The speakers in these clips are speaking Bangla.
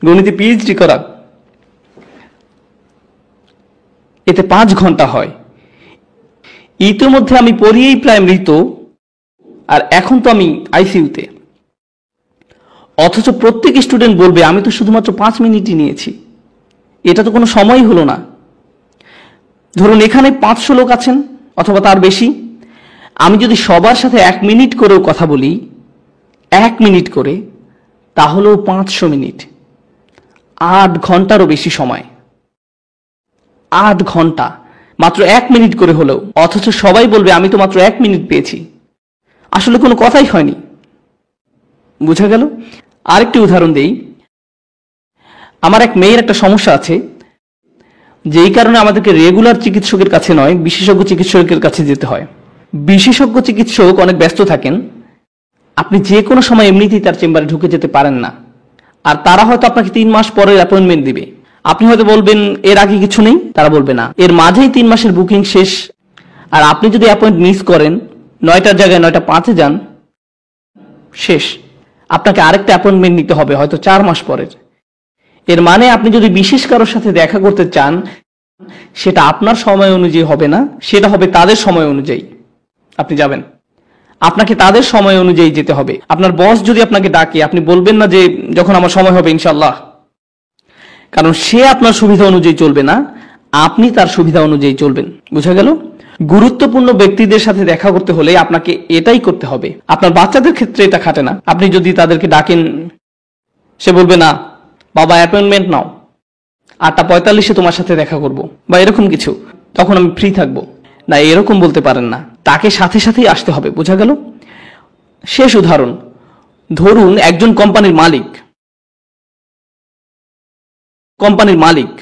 গণিতে পিএইচডি করা, এতে 5 ঘন্টা হয়। ইতিমধ্যে আমি পড়িয়েই প্রায় মৃত, আর এখন তো আমি আইসিইউতে। অথচ প্রত্যেক স্টুডেন্ট বলবে আমি তো শুধুমাত্র 5 মিনিটই নিয়েছি। এটা তো কোনো সময়ই হলো না। ধরুন এখানে 500 লোক আছেন অথবা তার বেশি, আমি যদি সবার সাথে 1 মিনিট করেও কথা বলি, 1 মিনিট করে, তাহলেও 500 মিনিট, 8 ঘন্টারও বেশি সময়। 8 ঘন্টা মাত্র 1 মিনিট করে হলেও, অথচ সবাই বলবে আমি তো মাত্র 1 মিনিট পেয়েছি। আসলে কোনো কথাই হয়নি। বুঝা গেল? আরেকটি উদাহরণ দেই। আমার এক মেয়ের একটা সমস্যা আছে, যেই কারণে আমাদেরকে রেগুলার চিকিৎসকের কাছে নয়, বিশেষজ্ঞ চিকিৎসকের কাছে যেতে হয়। বিশেষজ্ঞ চিকিৎসক অনেক ব্যস্ত থাকেন, আপনি যে কোনো সময় এমনিতেই তার চেম্বারে ঢুকে যেতে পারেন না। আর তারা হয়তো আপনাকে 3 মাস পরের অ্যাপয়েন্টমেন্ট দিবে। আপনি হয়তো বলবেন এর আগে কিছু নেই, তারা বলবে না, এর মাঝেই 3 মাসের বুকিং শেষ। আর আপনি যদি অ্যাপয়েন্ট মিস করেন, 9টার জায়গায় 9:05 যান, শেষ। আপনাকে আরেকটা অ্যাপয়েন্টমেন্ট নিতে হবে হয়তো 4 মাস পরের। এর মানে আপনি যদি বিশেষ কারোর সাথে দেখা করতে চান, সেটা আপনার সময় অনুযায়ী হবে না, সেটা হবে তাদের সময় অনুযায়ী। আপনি যাবেন, আপনাকে তাদের সময় অনুযায়ী যেতে হবে। আপনার বস যদি আপনাকে ডাকে, আপনি বলবেন না যে যখন আমার সময় হবে ইনশাআল্লাহ, কারণ সে আপনার সুবিধা অনুযায়ী চলবে না, আপনি তার সুবিধা অনুযায়ী চলবেন। বুঝা গেল? গুরুত্বপূর্ণ ব্যক্তিদের সাথে দেখা করতে হলে আপনাকে এটাই করতে হবে। আপনার বাচ্চাদের ক্ষেত্রে এটা খাটে না। আপনি যদি তাদেরকে ডাকেন, সে বলবে না বাবা অ্যাপয়েন্টমেন্ট নাও, 8:45 তোমার সাথে দেখা করব, বা এরকম কিছু, তখন আমি ফ্রি থাকবো না, এরকম বলতে পারেন না। তাকে সাথে সাথেই আসতে হবে। বোঝা গেল? শেষ উদাহরণ, ধরুন একজন কোম্পানির মালিক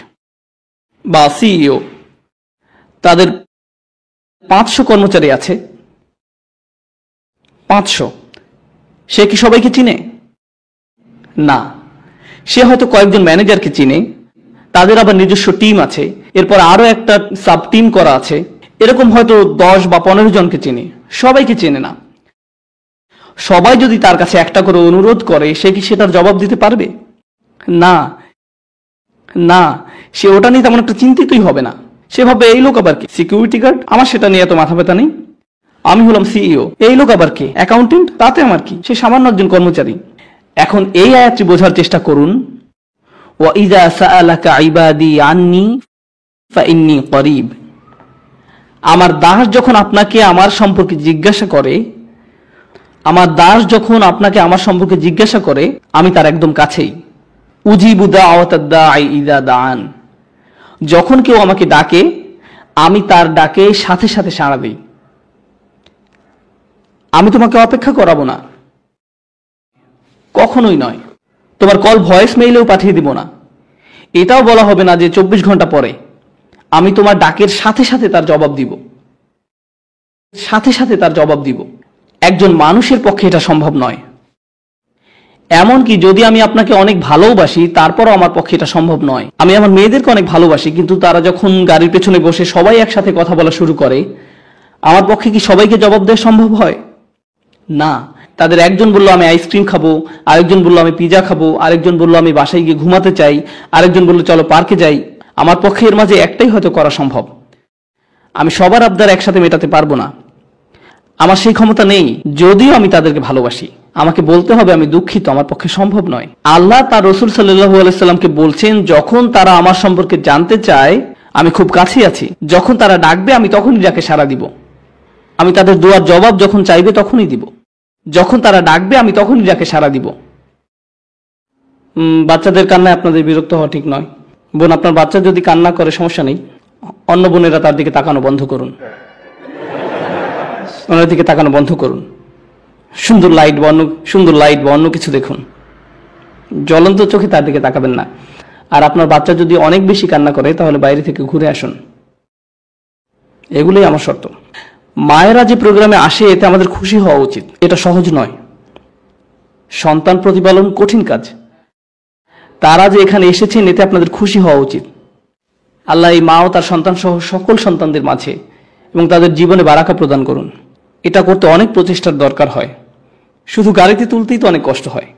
বা সিইও, তাদের 500 কর্মচারী আছে। 500। সে কি সবাইকে চিনে? না। সে হয়তো কয়েকজন ম্যানেজারকে চিনে, তাদের আবার নিজস্ব টিম আছে, এরপর আরো একটা সাব টিম করা আছে, এরকম হয়তো 10 বা 15 জনকে চিনে। সবাইকে চেনে না। সবাই যদি তার কাছে একটা করে অনুরোধ করে, সে কি সেটার জবাব দিতে পারবে? না না, সে ওটা নিয়ে তেমন একটা চিন্তিতই হবে না। সে ভাববে এই লোক আবার কি, সিকিউরিটি গার্ড, আমার সেটা নিয়ে এত মাথা ব্যথা নেই। আমি হলাম সিইও, এই লোক আবার কি, অ্যাকাউন্টেন্ট, তাতে আমার কি, সে সামান্য একজন কর্মচারী। এখন এই আয়াতটি বোঝার চেষ্টা করুন। ওয়াইযা সাআলাকা ইবাদি আন্নী ফাইন্নী করিব। আমার দাস যখন আপনাকে আমার সম্পর্কে জিজ্ঞাসা করে, আমি তার একদম কাছেই। উজিবু দাওয়াতাদ দাঈ ইযা দাআন। যখন কেউ আমাকে ডাকে, আমি তার ডাকে সাথে সাথে সাড়া দিই। আমি তোমাকে অপেক্ষা করাবো না, কখনোই নয়। তোমার কল ভয়েস মেইলেও পাঠিয়ে দিব না। এটাও বলা হবে না যে 24 ঘন্টা পরে। আমি তোমার ডাকের সাথে সাথে তার জবাব দিব। একজন মানুষের পক্ষে এটা সম্ভব নয়। এমনকি যদি আমি আপনাকে অনেক ভালোবাসি, তারপরও আমার পক্ষে এটা সম্ভব নয়। আমি আমার মেয়েদেরকে অনেক ভালোবাসি, কিন্তু তারা যখন গাড়ির পেছনে বসে সবাই একসাথে কথা বলা শুরু করে, আমার পক্ষে কি সবাইকে জবাব দেওয়া সম্ভব হয়? না। তাদের একজন বলল আমি আইসক্রিম খাবো, আরেকজন বলল আমি পিজা খাবো, আরেকজন বলল আমি বাসায় গিয়ে ঘুমাতে চাই, আরেকজন বলল চলো পার্কে যাই। আমার পক্ষে এর মাঝে একটাই হয়তো করা সম্ভব। আমি সবার আবদার একসাথে মেটাতে পারবো না, আমার সেই ক্ষমতা নেই। যদিও আমি তাদেরকে ভালোবাসি, আমাকে বলতে হবে আমি দুঃখিত, আমার পক্ষে সম্ভব নয়। আল্লাহ তার রাসূল সাল্লাল্লাহু আলাইহি সাল্লামকে বলছেন, যখন তারা আমার সম্পর্কে জানতে চায়, আমি খুব কাছে আছি। যখন তারা ডাকবে, আমি তখনই ডাকে সাড়া দিব। আমি তাদের দোয়ার জবাব যখন চাইবে তখনই দিব। যখন তারা ডাকবে, আমি তখনই ডাকে সাড়া দিব। বাচ্চাদের কান্নায় আপনাদের বিরক্ত হওয়া ঠিক নয়। বোন, আপনার বাচ্চা যদি কান্না করে সমস্যা নেই, অন্য বোনেরা তার দিকে তাকানো বন্ধ করুন। ওনার দিকে তাকানো বন্ধ করুন। সুন্দর লাইট বা অন্য কিছু দেখুন। জ্বলন্ত চোখে তার দিকে তাকাবেন না। আর আপনার বাচ্চা যদি অনেক বেশি কান্না করে, তাহলে বাইরে থেকে ঘুরে আসুন। এগুলোই আমার শর্ত। মায়েরা যে প্রোগ্রামে আসে, এতে আমাদের খুশি হওয়া উচিত। এটা সহজ নয়। সন্তান প্রতিপালন কঠিন কাজ। তারা যে এখানে এসেছেন, এতে আপনাদের খুশি হওয়া উচিত। আল্লাহ এই মা ও তার সন্তান সহ সকল সন্তানদের মাঝে এবং তাদের জীবনে বারাকা প্রদান করুন। এটা করতে অনেক প্রচেষ্টার দরকার হয়। শুধু গাড়িতে তুলতেই তো অনেক কষ্ট হয়।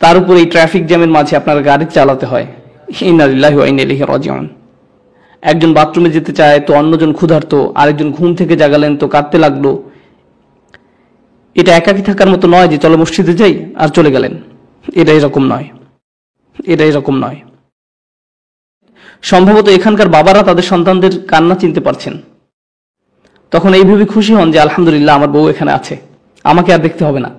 তার উপর এই ট্রাফিক জ্যামের মাঝে আপনার গাড়ি চালাতে হয়। ইন্না লিল্লাহি ওয়া ইন্না ইলাইহি রাজিউন। একজন বাথরুমে যেতে চায় তো অন্যজন ক্ষুধার্ত, আরেকজন ঘুম থেকে জাগালেন তো কাঁদতে লাগলো। এটা একাকী থাকার মতো নয় যে চলো মসজিদে যাই আর চলে গেলেন। এটা এরকম নয়, এটা এরকম নয়। সম্ভবত এখানকার বাবারা তাদের সন্তানদের কান্না চিনতে পারছেন, তখন এইভাবে খুশি হন যে আলহামদুলিল্লাহ আমার বউ এখানে আছে, আমাকে আর দেখতে হবে না।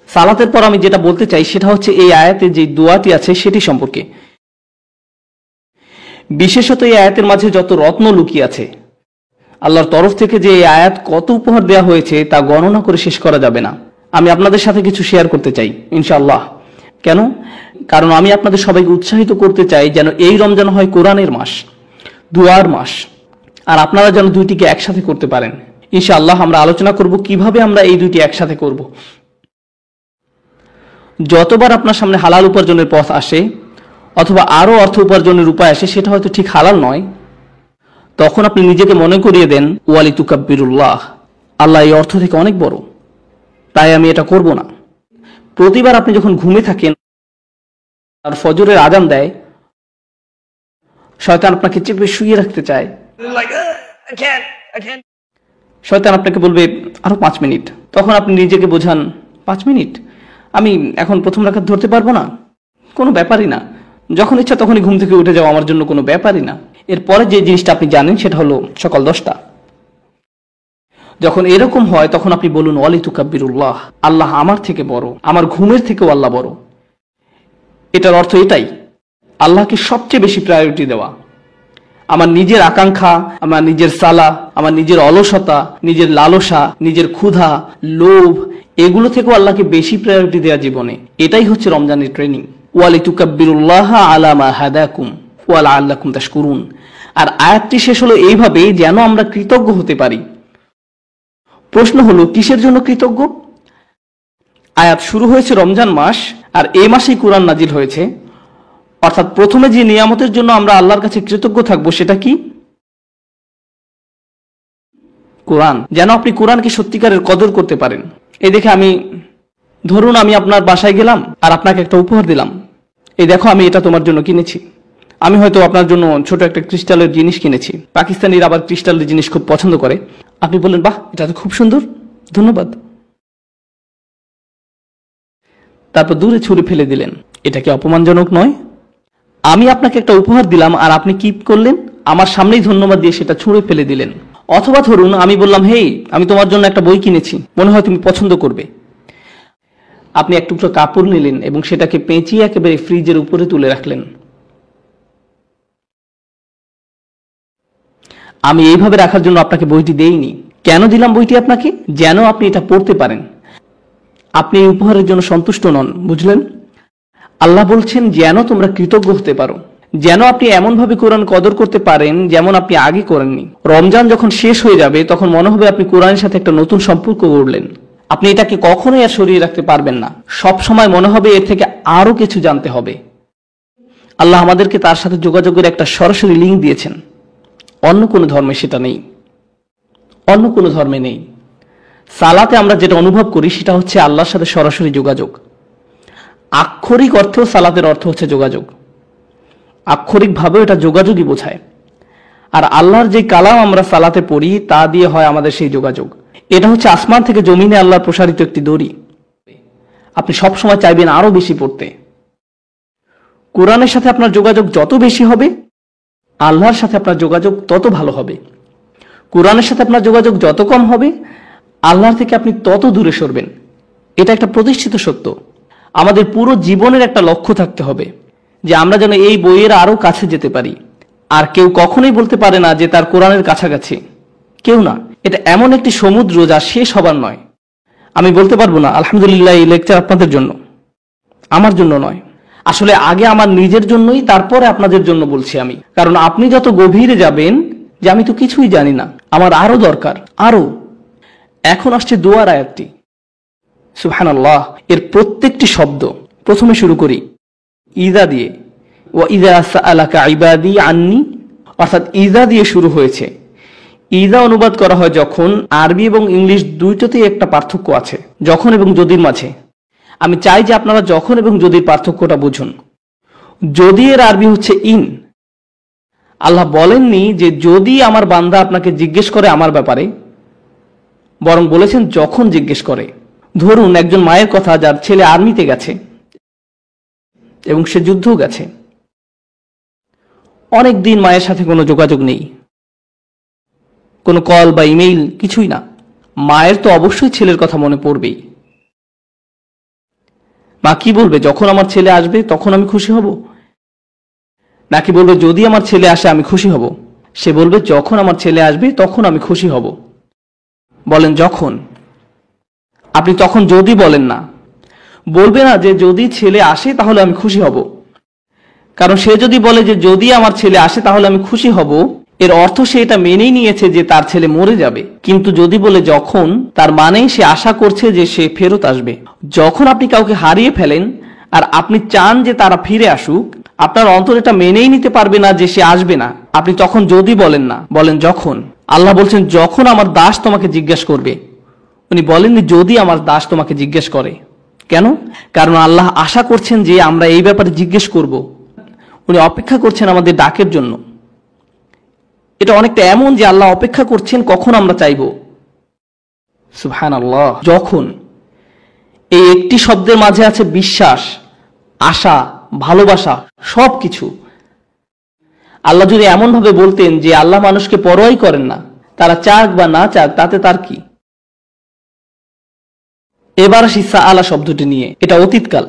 সালাতের পর আমি যেটা বলতে চাই সেটা হচ্ছে এই আয়াতে যে দোয়াটি আছে সেটি সম্পর্কে। বিশেষত এই আয়াতের মাঝে যত রত্ন লুকিয়ে আছে, আল্লাহর তরফ থেকে যে এই আয়াত কত উপহার দেওয়া হয়েছে তা গণনা করে শেষ করা যাবে না। আমি আপনাদের সাথে কিছু শেয়ার করতে চাই ইনশাআল্লাহ। কেন? কারণ আমি আপনাদের সবাইকে উৎসাহিত করতে চাই যেন এই রমজান হয় কোরআনের মাস, দুয়ার মাস, আর আপনারা যেন দুইটিকে একসাথে করতে পারেন। ইনশাআল্লাহ আমরা আলোচনা করব কিভাবে আমরা এই দুইটি একসাথে করব। যতবার আপনার সামনে হালাল উপার্জনের পথ আসে অথবা আরো অর্থ উপার্জনের উপায় আসে সেটা হয়তো ঠিক হালাল নয়, তখন আপনি নিজেকে মনে করিয়ে দেন ওয়ালি তুকাব্বিরুল্লাহ, আল্লাহ এই অর্থ থেকে অনেক বড়, তাই আমি এটা করব না। প্রতিবার আপনি যখন ঘুমে থাকেন আর ফজরের আজান দেয়, শয়তান আপনাকে চেপে শুয়ে রাখতে চায়, শয়তান আপনাকে বলবে আরো 5 মিনিট। তখন আপনি নিজেকে বোঝান 5 মিনিট, আমি এখন প্রথম রাকাত ধরতে পারবো না, কোনো ব্যাপারই না, যখন ইচ্ছা তখনই ঘুম থেকে উঠে যাওয়া আমার জন্য কোনো ব্যাপারই না। এরপরে যে জিনিসটা আপনি জানেন সেটা হলো সকাল 10টা। যখন এরকম হয় তখন আপনি বলুন ওয়ালি তুকাব্বিরুল্লাহ, আল্লাহ আমার থেকে বড়, আমার ঘুমের থেকেও আল্লাহ বড়। এটার অর্থ এটাই, আল্লাহকে সবচেয়ে বেশি প্রায়োরিটি দেওয়া। আমার নিজের আকাঙ্ক্ষা, আমার নিজের সালা, আমার নিজের অলসতা, নিজের লালসা, নিজের ক্ষুধা, লোভ, এগুলো থেকেও আল্লাহকে বেশি প্রায়োরিটি দেওয়া জীবনে। এটাই হচ্ছে রমজানের ট্রেনিং। ওয়ালি তুকাব্বিরুল্লাহ আলা মা হাদাকুম ওয়া লাআল্লাকুম তাশকুরুন। আর আয়াতটি শেষ হলো এইভাবে যেন আমরা কৃতজ্ঞ হতে পারি। প্রশ্ন হলো কিসের জন্য কৃতজ্ঞ? আয়াত শুরু হয়েছে রমজান মাস, আর এই মাসেই কোরআন নাজিল হয়েছে, অর্থাৎ প্রথমে যে নিয়ামতের জন্য আমরা আল্লাহর কাছে কৃতজ্ঞ থাকবো সেটা কি? কোরআন। যেন আপনি কোরআনকে সত্যিকারের কদর করতে পারেন। এই দেখে ধরুন আমি আপনার বাসায় গেলাম আর আপনাকে একটা উপহার দিলাম, এই দেখো আমি এটা তোমার জন্য কিনেছি। আমি হয়তো আপনার জন্য ছোট একটা ক্রিস্টালের জিনিস কিনেছি, পাকিস্তানিরা আবার ক্রিস্টালের জিনিস খুব পছন্দ করে। আপনি বললেন বাহ এটা তো খুব সুন্দর, ধন্যবাদ। তারপর দূরে ছুঁড়ে ফেলে দিলেন। এটা কি অপমানজনক নয়? আমি আপনাকে একটা উপহার দিলাম আর আপনি কি করলেন? আমার সামনেই ধন্যবাদ দিয়ে সেটা ছুঁড়ে ফেলে দিলেন। অথবা ধরুন আমি বললাম হেই আমি তোমার জন্য একটা বই কিনেছি, মনে হয় তুমি পছন্দ করবে। আপনি এক টুকরো কাপড় নিলেন এবং সেটাকে পেঁচিয়ে একেবারে ফ্রিজের উপরে তুলে রাখলেন। আমি এইভাবে রাখার জন্য আপনাকে বইটি দেইনি। কেন দিলাম বইটি আপনাকে? যেন আপনি এটা পড়তে পারেন। আপনি এই উপহারের জন্য সন্তুষ্ট নন, বুঝলেন? আল্লাহ বলছেন যেন তোমরা কৃতজ্ঞ হতে পারো, যেন আপনি এমন ভাবে কোরআন কদর করতে পারেন যেমন আপনি আগে করেননি। রমজান যখন শেষ হয়ে যাবে তখন মনে হবে আপনি কোরআনের সাথে একটা নতুন সম্পর্ক গড়লেন। আপনি এটাকে কখনোই আর সরিয়ে রাখতে পারবেন না। সব সময় মনে হবে এর থেকে আরো কিছু জানতে হবে। আল্লাহ আমাদেরকে তার সাথে যোগাযোগের একটা সরাসরি লিঙ্ক দিয়েছেন। অন্য কোনো ধর্মে সেটা নেই, অন্য কোনো ধর্মে নেই। সালাতে আমরা যেটা অনুভব করি সেটা হচ্ছে আল্লাহর সাথে সরাসরি যোগাযোগ। আক্ষরিক অর্থেও সালাতের অর্থ হচ্ছে যোগাযোগ, আক্ষরিকভাবেও এটা যোগাযোগই বোঝায়। আর আল্লাহর যে কালাম আমরা সালাতে পড়ি তা দিয়ে হয় আমাদের সেই যোগাযোগ। এটা হচ্ছে আসমান থেকে জমিনে আল্লাহর প্রসারিত একটি দড়ি। আপনি সব সময় চাইবেন আরো বেশি পড়তে। কোরআনের সাথে আপনার যোগাযোগ যত বেশি হবে আল্লাহর সাথে আপনার যোগাযোগ তত ভালো হবে। কোরআনের সাথে আপনার যোগাযোগ যত কম হবে আল্লাহর থেকে আপনি তত দূরে সরবেন। এটা একটা প্রতিষ্ঠিত সত্য। আমাদের পুরো জীবনের একটা লক্ষ্য থাকতে হবে যে আমরা যেন এই বইয়ের আরো কাছে যেতে পারি। আর কেউ কখনোই বলতে পারে না যে তার কোরআনের কাছাকাছি, কেউ না। এটা এমন একটি সমুদ্র যা শেষ হবার নয়। আমি বলতে পারবো না আলহামদুলিল্লাহ এই লেকচার আপনাদের জন্য, আমার জন্য নয়। আসলে আগে আমার নিজের জন্যই, তারপরে আপনাদের জন্য বলছি আমি। কারণ আপনি যত গভীরে যাবেন যে আমি তো কিছুই জানি না, আমার আরো দরকার, আরো। এখন আসছে দোয়ার আয়াতটি। সুবহানাল্লাহ, এর প্রত্যেকটি শব্দ প্রথমে শুরু করি ইযা দিয়ে। ওয়া ইযা সাআলাকা ইবাদি আন্নি, অর্থাৎ ইযা দিয়ে শুরু হয়েছে। ইযা অনুবাদ করা হয় যখন। আরবি এবং ইংলিশ দুইটাতেই একটা পার্থক্য আছে, যখন এবং যদির মাঝে। আমি চাই যে আপনারা যখন এবং যদির পার্থক্যটা বুঝুন। যদি এর আরবি হচ্ছে ইন। আল্লাহ বলেননি যে যদি আমার বান্দা আপনাকে জিজ্ঞেস করে আমার ব্যাপারে, বরং বলেছেন যখন জিজ্ঞেস করে। ধরুন একজন মায়ের কথা যার ছেলে আর্মিতে গেছে এবং সে যুদ্ধও গেছে, অনেক দিন মায়ের সাথে কোনো যোগাযোগ নেই, কোনো কল বা ইমেইল কিছুই না। মায়ের তো অবশ্যই ছেলের কথা মনে পড়বেই। মা কি বলবে, যখন আমার ছেলে আসবে তখন আমি খুশি হব, নাকি বলবে যদি আমার ছেলে আসে আমি খুশি হব? সে বলবে যখন আমার ছেলে আসবে তখন আমি খুশি হব। বলেন যখন। আপনি তখন যদি বলেন না, বলবে না যে যদি ছেলে আসে তাহলে আমি খুশি হব। কারণ সে যদি বলে যে যদি আমার ছেলে আসে তাহলে আমি খুশি হব, এর অর্থ সে এটা মেনেই নিয়েছে যে তার ছেলে মরে যাবে। কিন্তু যদি বলে যখন, তার মানে সে আশা করছে যে সে ফেরত আসবে। যখন আপনি কাউকে হারিয়ে ফেলেন আর আপনি চান যে তারা ফিরে আসুক, আপনার অন্তর এটা মেনেই নিতে পারবে না যে সে আসবে না। আপনি তখন যদি বলেন না, বলেন যখন। আল্লাহ বলছেন যখন আমার দাস তোমাকে জিজ্ঞেস করবে। উনি বলেননি যদি আমার দাস তোমাকে জিজ্ঞেস করে। কেন? কারণ আল্লাহ আশা করছেন যে আমরা এই ব্যাপারে জিজ্ঞেস করব। উনি অপেক্ষা করছেন আমাদের ডাকের জন্য। এটা অনেকটা এমন যে আল্লাহ অপেক্ষা করছেন কখন আমরা চাইব। সুবহানাল্লাহ। যখন, এই একটি শব্দের মাঝে আছে বিশ্বাস, আশা, ভালোবাসা, সবকিছু। আল্লাহ যদি এমন ভাবে বলতেন যে আল্লাহ মানুষকে পরোয়াই করেন না, তারা চাক বা না চাক তাতে তার কি। এবার আসি সাআলা শব্দটি নিয়ে। এটা অতীতকাল।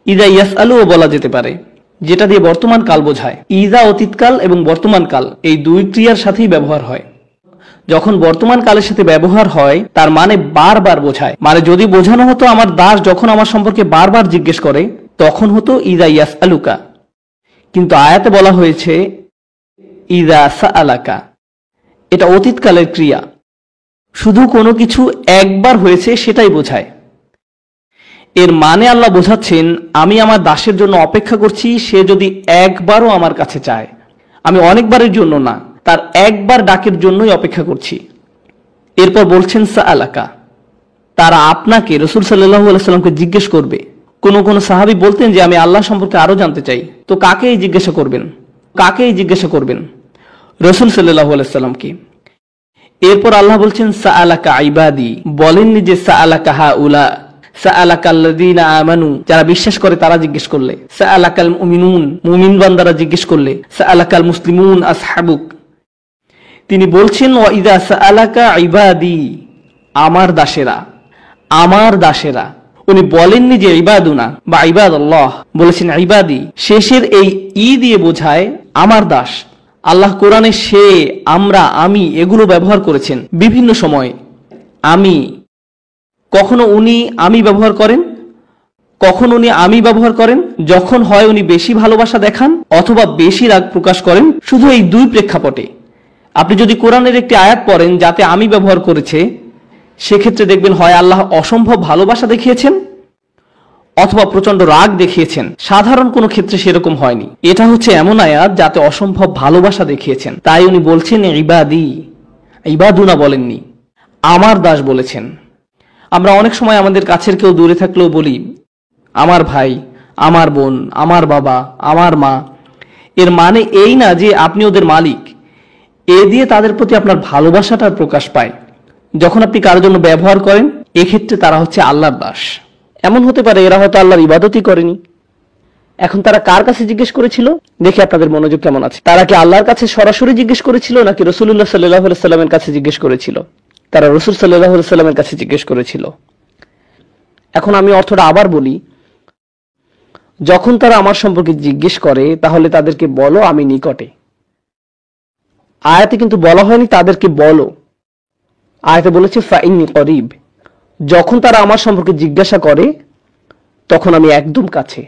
ইদা ইয়াসআলুও বলা যেতে পারে, যেটা দিয়ে বর্তমান কাল বোঝায়। ইদা অতীতকাল এবং বর্তমান কাল এই দুই ক্রিয়ার সাথেই ব্যবহার হয়। যখন বর্তমান কালের সাথে ব্যবহার হয় তার মানে বারবার বোঝায়। মানে যদি বোঝানো হতো আমার দাস যখন আমার সম্পর্কে বারবার জিজ্ঞেস করে, তখন হতো ইদা ইয়াসআলুকা। কিন্তু আয়াতে বলা হয়েছে ইদা সাআলাকা। এটা অতীতকালের ক্রিয়া। শুধু কোনো কিছু একবার হয়েছে সেটাই বোঝায়। এর মানে আল্লাহ বোঝাচ্ছেন আমি আমার দাসের জন্য অপেক্ষা করছি, সে যদি একবারও আমার কাছে চায়। আমি অনেকবারের জন্য না, তার একবার ডাকের জন্যই অপেক্ষা করছি। এরপর বলছেন সাআলাকা, তারা আপনাকে, রাসূল সাল্লাল্লাহু আলাইহি সাল্লামকে জিজ্ঞেস করবে। কোন কোন সাহাবী বলতেন যে আমি আল্লাহ সম্পর্কে আরো জানতে চাই। তো কাকেই জিজ্ঞাসা করবেন? কাকেই জিজ্ঞাসা করবেন? রাসূল সাল্লাল্লাহু আলাইহি সাল্লামকে। এরপর আল্লাহ বলছেন সাআলাকা ইবাদি, বলেননি যে সাআলাকা হাউলা, সাআলাকাল্লাযীনা আমানু, যারা বিশ্বাস করে তারা জিজ্ঞেস করলে, সাআলাকাল মুমিনুন, মুমিন বান্দারা জিজ্ঞেস করলে, সাআলাকাল মুসলিমুন আসহাবুক। তিনি বলছেন ওয়া ইযা সাআলাকা ইবাদি, আমার দাসেরা, আমার দাসেরা। উনি বলেননি যে ইবাদুনা বা ইবাদাল্লাহ, বলেছেন ইবাদি। শেষের এই ই দিয়ে বোঝায় আমার দাস। আল্লাহ কোরআনে সে, আমরা, আমি এগুলো ব্যবহার করেছেন বিভিন্ন সময়। আমি, কখনো উনি আমি ব্যবহার করেন, কখন উনি আমি ব্যবহার করেন যখন হয় উনি বেশি ভালোবাসা দেখান অথবা বেশি রাগ প্রকাশ করেন। শুধু এই দুই প্রেক্ষাপটে। আপনি যদি কোরআনের একটি আয়াত পড়েন যাতে আমি ব্যবহার করেছে, সেক্ষেত্রে দেখবেন হয় আল্লাহ অসম্ভব ভালোবাসা দেখিয়েছেন অথবা প্রচন্ড রাগ দেখিয়েছেন। সাধারণ কোনো ক্ষেত্রে সেরকম হয়নি। এটা হচ্ছে এমন আয়াত যাতে অসম্ভব ভালোবাসা দেখিয়েছেন। তাই উনি বলছেন ইবাদি, ইবাদুনা বলেননি, আমার দাস বলেছেন। আমরা অনেক সময় আমাদের কাছের কেউ দূরে থাকলেও বলি আমার ভাই, আমার বোন, আমার বাবা, আমার মা। এর মানে এই না যে আপনি ওদের মালিক। এ দিয়ে তাদের প্রতি আপনার ভালোবাসাটার প্রকাশ পায়। যখন আপনি কারোর জন্য ব্যবহার করেন, এক্ষেত্রে তারা হচ্ছে আল্লাহর দাস। এমন হতে পারে এরা হয়তো আল্লাহর ইবাদতই করেনি। এখন তারা কার কাছে জিজ্ঞেস করেছিল? দেখি আপনাদের মনোযোগ কেমন আছে। তারা কি আল্লাহর কাছে সরাসরি জিজ্ঞেস করেছিল নাকি রাসূলুল্লাহ সাল্লাল্লাহু আলাইহি সাল্লামের কাছে জিজ্ঞেস করেছিল? তারা রাসূল সাল্লাল্লাহু আলাইহি সাল্লামের কাছে জিজ্ঞেস করেছিল। এখন আমি অর্থটা আবার বলি, যখন তারা আমার সম্পর্কে জিজ্ঞেস করে তাহলে তাদেরকে বলো আমি নিকটে। আয়াতে কিন্তু বলা হয়নি তাদেরকে বলো, আয়াতে বলেছে ফাইন্নী করিব। যখন তারা আমার সম্পর্কে জিজ্ঞাসা করে তখন আমি একদম কাছে,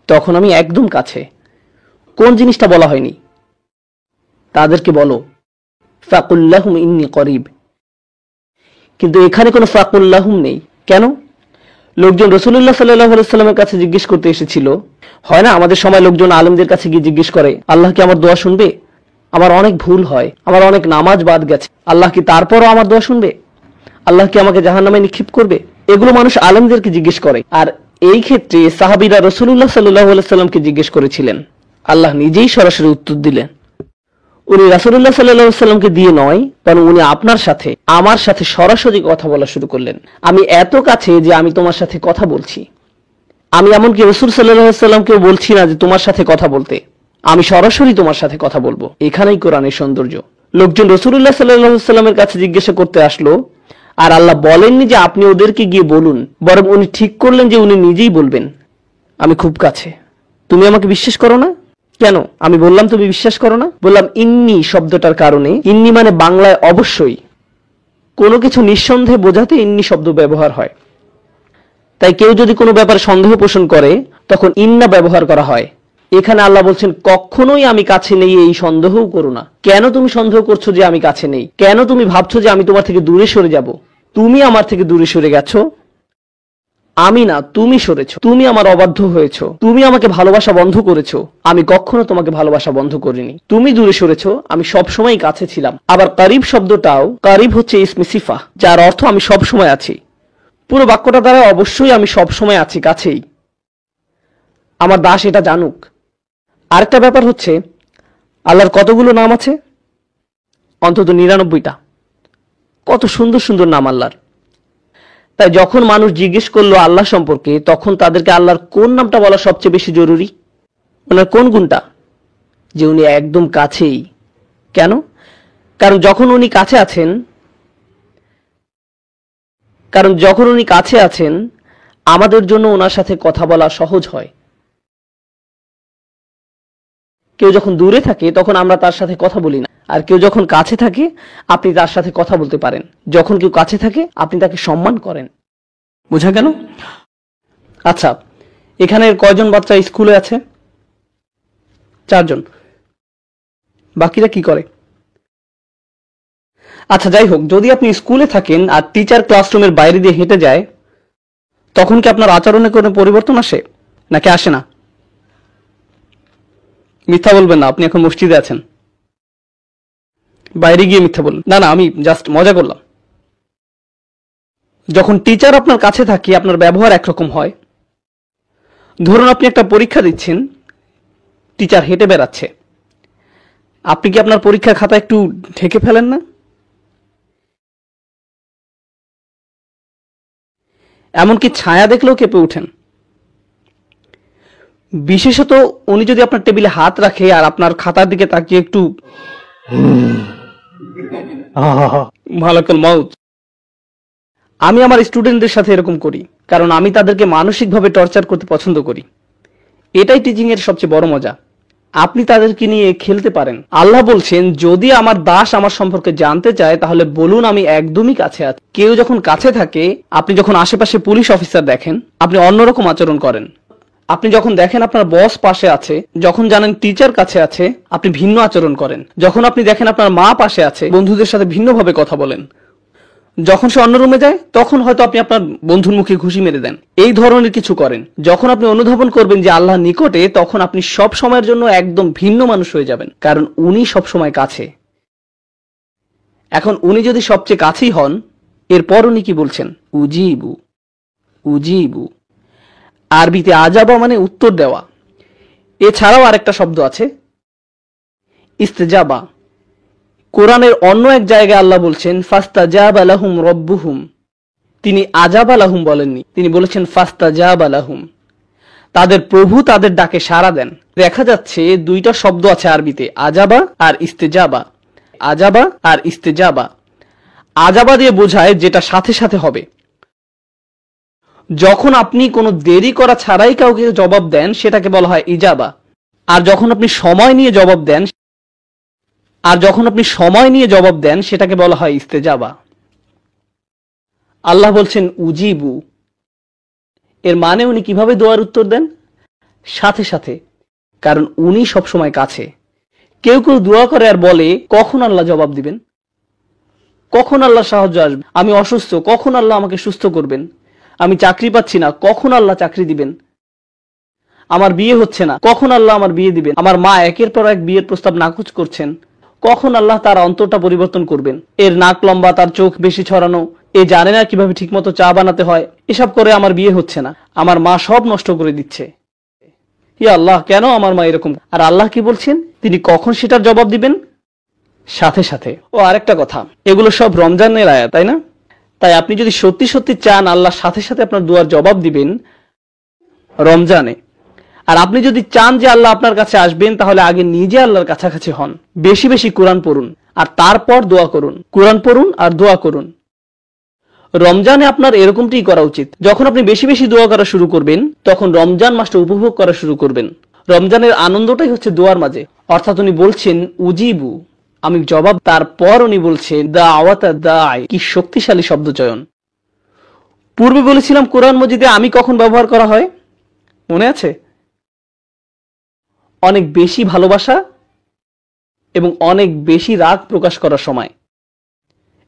তখন আমি একদম কাছে। কোন জিনিসটা বলা হয়নি? তাদেরকে বলো ফাকুল্লাহুম ইন্নী করিব। কিন্তু এখানে কোনো ফাকুল্লাহুম নেই। কেন? লোকজন রাসূলুল্লাহ সাল্লাল্লাহু আলাইহি সাল্লামের কাছে জিজ্ঞেস করতে এসেছিল। হয় না আমাদের সময় লোকজন আলেমদের কাছে গিয়ে জিজ্ঞেস করে আল্লাহ কি আমার দোয়া শুনবে? আমার অনেক ভুল হয়, আমার অনেক নামাজ বাদ গেছে, আল্লাহ কি তারপরও আমার দোয়া শুনবে? আল্লাহ কি আমাকে জাহান্নামে নিক্ষেপ করবে? এগুলো মানুষ আলেমদেরকে জিজ্ঞেস করে। আর এই ক্ষেত্রে সাহাবীরা রাসূলুল্লাহ সাল্লাল্লাহু আলাইহি সাল্লামকে জিজ্ঞেস করেছিলেন, আল্লাহ নিজেই সরাসরি উত্তর দিলেন। উনি রাসূলুল্লাহ সাল্লাল্লাহু আলাইহি সাল্লামকে দিয়ে নয়, বরং উনি আপনার সাথে, আমার সাথে সরাসরি কথা বলা শুরু করলেন। আমি এত কাছে যে আমি তোমার সাথে কথা বলছি। আমি এমনকি রাসূল সাল্লাল্লাহু আলাইহি সাল্লামকেও বলছি না যে তোমার সাথে কথা বলতে, আমি সরাসরি তোমার সাথে কথা বলবো। এখানেই কোরআনের সৌন্দর্য। লোকজন রাসূলুল্লাহ সাল্লাল্লাহু আলাইহি সাল্লামের কাছে জিজ্ঞাসা করতে আসলো, আর আল্লাহ বলেননি যে আপনি ওদেরকে গিয়ে বলুন, বরং উনি ঠিক করলেন যে উনি নিজেই বলবেন, আমি খুব কাছে, তুমি আমাকে বিশ্বাস করো না কেন? আমি বললাম তুমি বিশ্বাস করো না? বললাম ইন্নি শব্দটার কারণে। ইন্নি মানে বাংলায় অবশ্যই, কোনো কিছু নিঃসন্দেহে বোঝাতে ইন্নি শব্দ ব্যবহার হয়। তাই কেউ যদি কোনো ব্যাপারে সন্দেহ পোষণ করে তখন ইন্না ব্যবহার করা হয়। এখানে আল্লাহ বলছেন কখনোই আমি কাছে নেই, এই সন্দেহও করো না। কেন তুমি সন্দেহ করছো যে আমি কাছে নেই? কেন তুমি ভাবছো যে আমি তোমার থেকে দূরে সরে যাব? তুমি আমার থেকে দূরে সরে গেছো, আমি না, তুমি সরেছো। তুমি আমার অবাধ্য হয়েছো, তুমি আমাকে ভালোবাসা বন্ধ করেছো। আমি কখনো তোমাকে ভালোবাসা বন্ধ করিনি। তুমি দূরে সরেছো, আমি সবসময় কাছে ছিলাম। আবার কারিব শব্দটাও, কারিব হচ্ছে ইসমে সিফা, যার অর্থ আমি সবসময় আছি। পুরো বাক্যটা দ্বারা অবশ্যই আমি সবসময় আছি, কাছেই। আমার দাস এটা জানুক। আরেকটা ব্যাপার হচ্ছে, আল্লাহর কতগুলো নাম আছে? অন্তত 99টা। কত সুন্দর সুন্দর নাম আল্লাহর। তাই যখন মানুষ জিজ্ঞেস করলো আল্লাহ সম্পর্কে, তখন তাদেরকে আল্লাহর কোন নামটা বলা সবচেয়ে বেশি জরুরি? ওনার কোন গুণটা? যে উনি একদম কাছেই। কেন? কারণ যখন উনি কাছে আছেন, আমাদের জন্য ওনার সাথে কথা বলা সহজ হয়। কেউ যখন দূরে থাকে তখন আমরা তার সাথে কথা বলি না, আর কেউ যখন কাছে থাকে আপনি তার সাথে কথা বলতে পারেন। যখন কেউ কাছে থাকে আপনি তাকে সম্মান করেন। বোঝা গেল? আচ্ছা, এখানে কয়জন বাচ্চা স্কুলে আছে? 4 জন। বাকিরা কি করে? আচ্ছা, যাই হোক, যদি আপনি স্কুলে থাকেন আর টিচার ক্লাসরুমের বাইরে দিয়ে হেঁটে যায়, তখন কি আপনার আচরণে কোনো পরিবর্তন আসে নাকি আসে না? মিথ্যা বলবেন না, আপনি এখন মসজিদে আছেন। বাইরে গিয়ে মিথ্যা বললেন। না না, আমি জাস্ট মজা করলাম। যখন টিচার আপনার কাছে থাকে আপনার ব্যবহার একরকম হয়। ধরুন আপনি একটা পরীক্ষা দিচ্ছেন, টিচার হেঁটে বেড়াচ্ছে, আপনি কি আপনার পরীক্ষার খাতা একটু ঢেকে ফেলেন না? এমনকি ছায়া দেখলেও কেঁপে ওঠেন। বিশেষত উনি যদি আপনার টেবিলে হাত রাখে আর আপনার খাতার দিকে তাকিয়ে একটু মালাকুল মাউত। আমি আমার স্টুডেন্টদের সাথে এরকম করি, কারণ আমি তাদেরকে মানসিকভাবে টর্চার করতে পছন্দ করি। এটাই টিচিং এর সবচেয়ে বড় মজা। আপনি তাদেরকে নিয়ে খেলতে পারেন। আল্লাহ বলছেন, যদি আমার দাস আমার সম্পর্কে জানতে চায় তাহলে বলুন আমি একদমই কাছে আছি। কেউ যখন কাছে থাকে, আপনি যখন আশেপাশে পুলিশ অফিসার দেখেন, আপনি অন্যরকম আচরণ করেন। আপনি যখন দেখেন আপনার বস পাশে আছে, যখন জানেন টিচার কাছে আছে, আপনি ভিন্ন আচরণ করেন। যখন আপনি দেখেন আপনার মা পাশে আছে, বন্ধুদের সাথে ভিন্নভাবে কথা বলেন। যখন সে অন্য রুমে যায়, তখন হয়তো আপনি আপনার বন্ধুর মুখে ঘুষি মেরে দেন। এই ধরনের কিছু করেন। যখন আপনি অনুধাবন করবেন যে আল্লাহ নিকটে, তখন আপনি সব সময়ের জন্য একদম ভিন্ন মানুষ হয়ে যাবেন, কারণ উনি সব সময় কাছে। এখন উনি যদি সবচেয়ে কাছেই হন, এরপর উনি কি বলছেন? উজিবু। উজিবু আরবিতে আজাবা মানে উত্তর দেওয়া। এছাড়াও আরেকটা শব্দ আছে ইস্তেজাবা। কোরআনের অন্য এক জায়গায় আল্লাহ বলছেন ফাস্তাজাবা লাহুম রব্বুহুম। তিনি আজাবা লাহুম বলেননি, তিনি বলেছেন ফাস্তাজাবা লাহুম। তাদের প্রভু তাদের ডাকে সাড়া দেন। দেখা যাচ্ছে দুইটা শব্দ আছে আরবিতে, আজাবা আর ইস্তেজাবা। আজাবা আর ইস্তেজাবা। আজাবা দিয়ে বোঝায় যেটা সাথে সাথে হবে। যখন আপনি কোনো দেরি করা ছাড়াই কাউকে জবাব দেন সেটাকে বলা হয় ইজাবা। আর যখন আপনি সময় নিয়ে জবাব দেন সেটাকে বলা হয় ইস্তেজাবা। আল্লাহ বলছেন উজিবু, এর মানে উনি কিভাবে দোয়ার উত্তর দেন? সাথে সাথে, কারণ উনি সবসময় কাছে। কেউ কেউ দোয়া করে আর বলে কখন আল্লাহ জবাব দিবেন, কখন আল্লাহ সাহায্য আসবে, আমি অসুস্থ, কখন আল্লাহ আমাকে সুস্থ করবেন, আমি চাকরি পাচ্ছি না, কখন আল্লাহ চাকরি দিবেন, আমার বিয়ে হচ্ছে না, কখন আল্লাহ আমার বিয়ে দিবেন, আমার মা একের পর এক বিয়ের প্রস্তাব নাকচ করছেন, কখন আল্লাহ তার অন্তরটা পরিবর্তন করবেন, এর নাক লম্বা, তার চোখ বেশি ছড়ানো, এ জানে না কিভাবে ঠিকমতো চা বানাতে হয়, এসব করে আমার বিয়ে হচ্ছে না। আমার মা সব নষ্ট করে দিচ্ছে, ইয়া আল্লাহ কেন আমার মা এরকম। আর আল্লাহ কি বলছেন, তিনি কখন সেটার জবাব দিবেন, সাথে সাথে। ও আরেকটা কথা, এগুলো সব রমজানের আয়াত, তাই না? তাই আপনি যদি সত্যি সত্যি চান আল্লাহ সাথে সাথে আপনার দোয়ার জবাব দিবেন রমজানে, আর আপনি যদি চান যে আল্লাহ আপনার কাছে আসবেন, তাহলে আগে নিজে আল্লাহর কাছাকাছি হন, বেশি বেশি কোরআন পড়ুন আর তারপর দোয়া করুন। কোরআন পড়ুন আর দোয়া করুন। রমজানে আপনার এরকমটি করা উচিত। যখন আপনি বেশি বেশি দোয়া করা শুরু করবেন, তখন রমজান মাসটা উপভোগ করা শুরু করবেন। রমজানের আনন্দটাই হচ্ছে দোয়ার মাঝে। অর্থাৎ উনি বলছেন উজিবু, আমি জবাব। তারপর উনি বলছেন দাওয়াতা দাঈ, কি শক্তিশালী শব্দ চয়ন। পূর্বে বলেছিলাম কোরআন মজিদে আমি কখন ব্যবহার করা হয়, মনে আছে? অনেক বেশি ভালোবাসা এবং অনেক বেশি রাগ প্রকাশ করার সময়।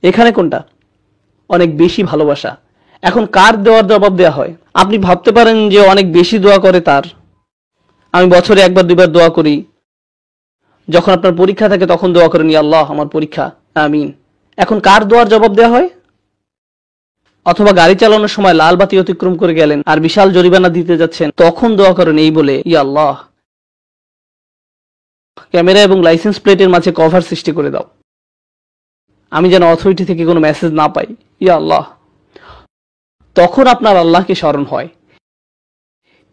এখানে কোনটা? অনেক বেশি ভালোবাসা। এখন কার দেওয়ার জবাব দেওয়া হয়? আপনি ভাবতে পারেন যে অনেক বেশি দোয়া করে তার। আমি বছরে একবার দুইবার দোয়া করি। যখন আপনার পরীক্ষা থাকে তখন দোয়া করেন ইয়া আল্লাহ আমার পরীক্ষা, আমিন। এখন কার দোয়ার জবাব দেওয়া হয়? অথবা গাড়ি চালানোর সময় লাল বাতি অতিক্রম করে গেলেন আর বিশাল জরিমানা দিতে যাচ্ছেন, তখন দোয়া করেন এই বলে ইয়া আল্লাহ ক্যামেরা এবং লাইসেন্স প্লেটের মাঝে কভার সৃষ্টি করে দাও, আমি যেন অথরিটি থেকে কোনো মেসেজ না পাই, ইয়া আল্লাহ। তখন আপনার আল্লাহকে স্মরণ হয়।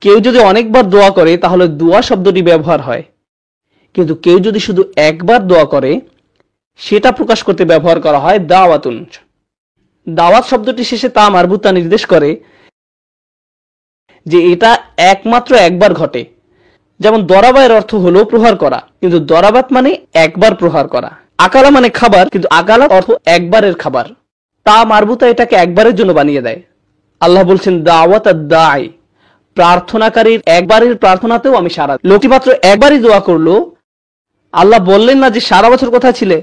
কেউ যদি অনেকবার দোয়া করে তাহলে দোয়া শব্দটি ব্যবহার হয়, কিন্তু কেউ যদি শুধু একবার দোয়া করে সেটা প্রকাশ করতে ব্যবহার করা হয় দাওয়াতুন। দাওয়াত শব্দটি শেষে তা মারবুতা নির্দেশ করে যে এটা একমাত্র একবার ঘটে। যেমন দরাবায়ের অর্থ হলো প্রহার করা, কিন্তু দরাবাত মানে একবার প্রহার করা। আকালা মানে খাবার, কিন্তু আকালা অর্থ একবারের খাবার। তা মারবুতা এটাকে একবারের জন্য বানিয়ে দেয়। আল্লাহ বলছেন দাওয়াত দাঈ, প্রার্থনাকারীর একবারের প্রার্থনাতেও আমি সাড়া। লোকটি মাত্র একবারই দোয়া করলো, আল্লাহ বললেন না যে সারা বছর কোথায় ছিলে,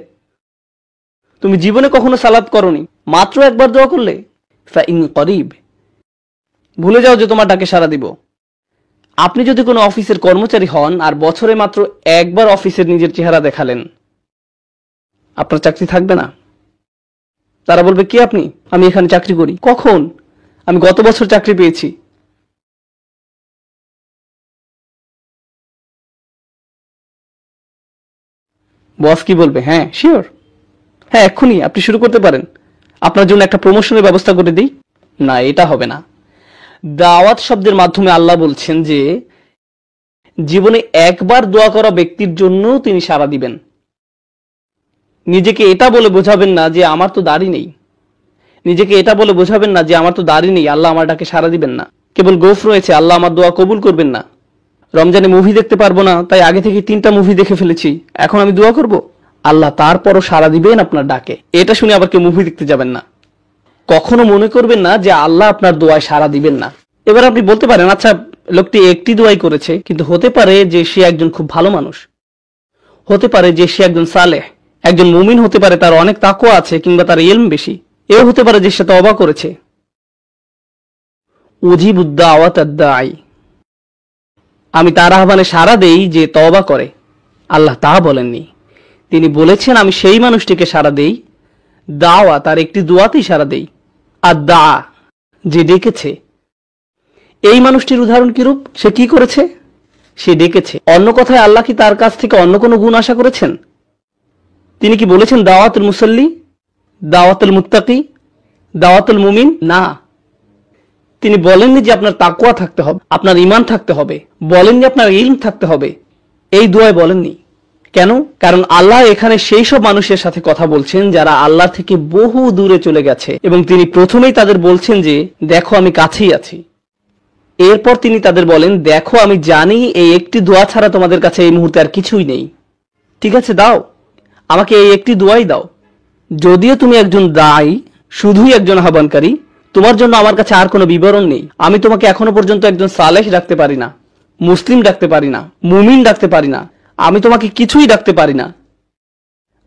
তুমি জীবনে কখনো সালাত করনি, মাত্র একবার দোয়া করলে ফাইন করিব, ভুলে যাও যে তোমার ডাকে সাড়া দিব। আপনি যদি কোনো অফিসের কর্মচারী হন আর বছরে মাত্র একবার অফিসের নিজের চেহারা দেখালেন, আপনার চাকরি থাকবে না। তারা বলবে কি আপনি? আমি এখানে চাকরি করি। কখন? আমি গত বছর চাকরি পেয়েছি। বস কি বলবে? হ্যাঁ শিওর, হ্যাঁ এক্ষুনি আপনি শুরু করতে পারেন, আপনার জন্য একটা প্রমোশনের ব্যবস্থা করে দিই। না, এটা হবে না। দাওয়াত শব্দের মাধ্যমে আল্লাহ বলছেন যে জীবনে একবার দোয়া করা ব্যক্তির জন্য তিনি সাড়া দিবেন। নিজেকে এটা বলে বোঝাবেন না যে আমার তো দাড়ি নেই, নিজেকে এটা বলে বোঝাবেন না যে আমার তো দাড়ি নেই, আল্লাহ আমার ডাকে সাড়া দিবেন না। কেবল গোফ রয়েছে, আল্লাহ আমার দোয়া কবুল করবেন না। রমজানে মুভি দেখতে পারবো না, তাই আগে থেকে 3টা মুভি দেখে ফেলেছি, এখন আমি দোয়া করব, আল্লাহ তারপরও সাড়া দিবেন আপনার ডাকে। এটা শুনে আবার কেউ মুভি দেখতে যাবেন না। কখনো মনে করবেন না যে আল্লাহ আপনার দোয়ায় সাড়া দিবেন না। এবার আপনি বলতে পারেন আচ্ছা লোকটি একটি দোয়াই করেছে, কিন্তু হতে পারে যে সে একজন খুব ভালো মানুষ, হতে পারে যে সে একজন সালেহ, একজন মুমিন হতে পারে, তার অনেক তাকওয়া আছে কিংবা তার ইলম বেশি। এও হতে পারে যে সে তওবা করেছে। উজিবুদ দাওয়াত দাঈ, আমি তার আহ্বানে সাড়া দেই যে তওবা করে। আল্লাহ তা বলেননি, তিনি বলেছেন আমি সেই মানুষটিকে সাড়া দেই, দাওয়া তার একটি দোয়াতেই সাড়া দেই। আর দা, যে ডেকেছে। এই মানুষটির উদাহরণ কিরূপ? সে কি করেছে? সে ডেকেছে। অন্য কথায় আল্লাহ কি তার কাছ থেকে অন্য কোনো গুণ আশা করেছেন? তিনি কি বলেছেন দাওয়াতুল মুসাল্লি, দাওয়াতুল মুত্তাকি, দাওয়াতুল মুমিন? না, তিনি বলেননি যে আপনার তাকওয়া থাকতে হবে, আপনার ঈমান থাকতে হবে, বলেননি আপনার ইলম থাকতে হবে। এই দোয়ায় বলেননি। কেন? কারণ আল্লাহ এখানে সেই সব মানুষের সাথে কথা বলছেন যারা আল্লাহ থেকে বহু দূরে চলে গেছে, এবং তিনি প্রথমেই তাদের বলছেন যে দেখো আমি কাছেই আছি। এরপর তিনি তাদের বলেন দেখো আমি জানি এই একটি দোয়া ছাড়া তোমাদের কাছে এই মুহূর্তে আর কিছুই নেই, ঠিক আছে দাও আমাকে এই একটি দোয়াই দাও। যদিও তুমি একজন দাঈ, শুধুই একজন আহ্বানকারী, তোমার জন্য আমার কাছে আর কোনো বিবরণ নেই। আমি তোমাকে এখনো পর্যন্ত একজন সালেহ ডাকতে পারি না, মুসলিম ডাকতে পারি না, মুমিন ডাকতে পারি না, আমি তোমাকে কিছুই ডাকতে পারি না।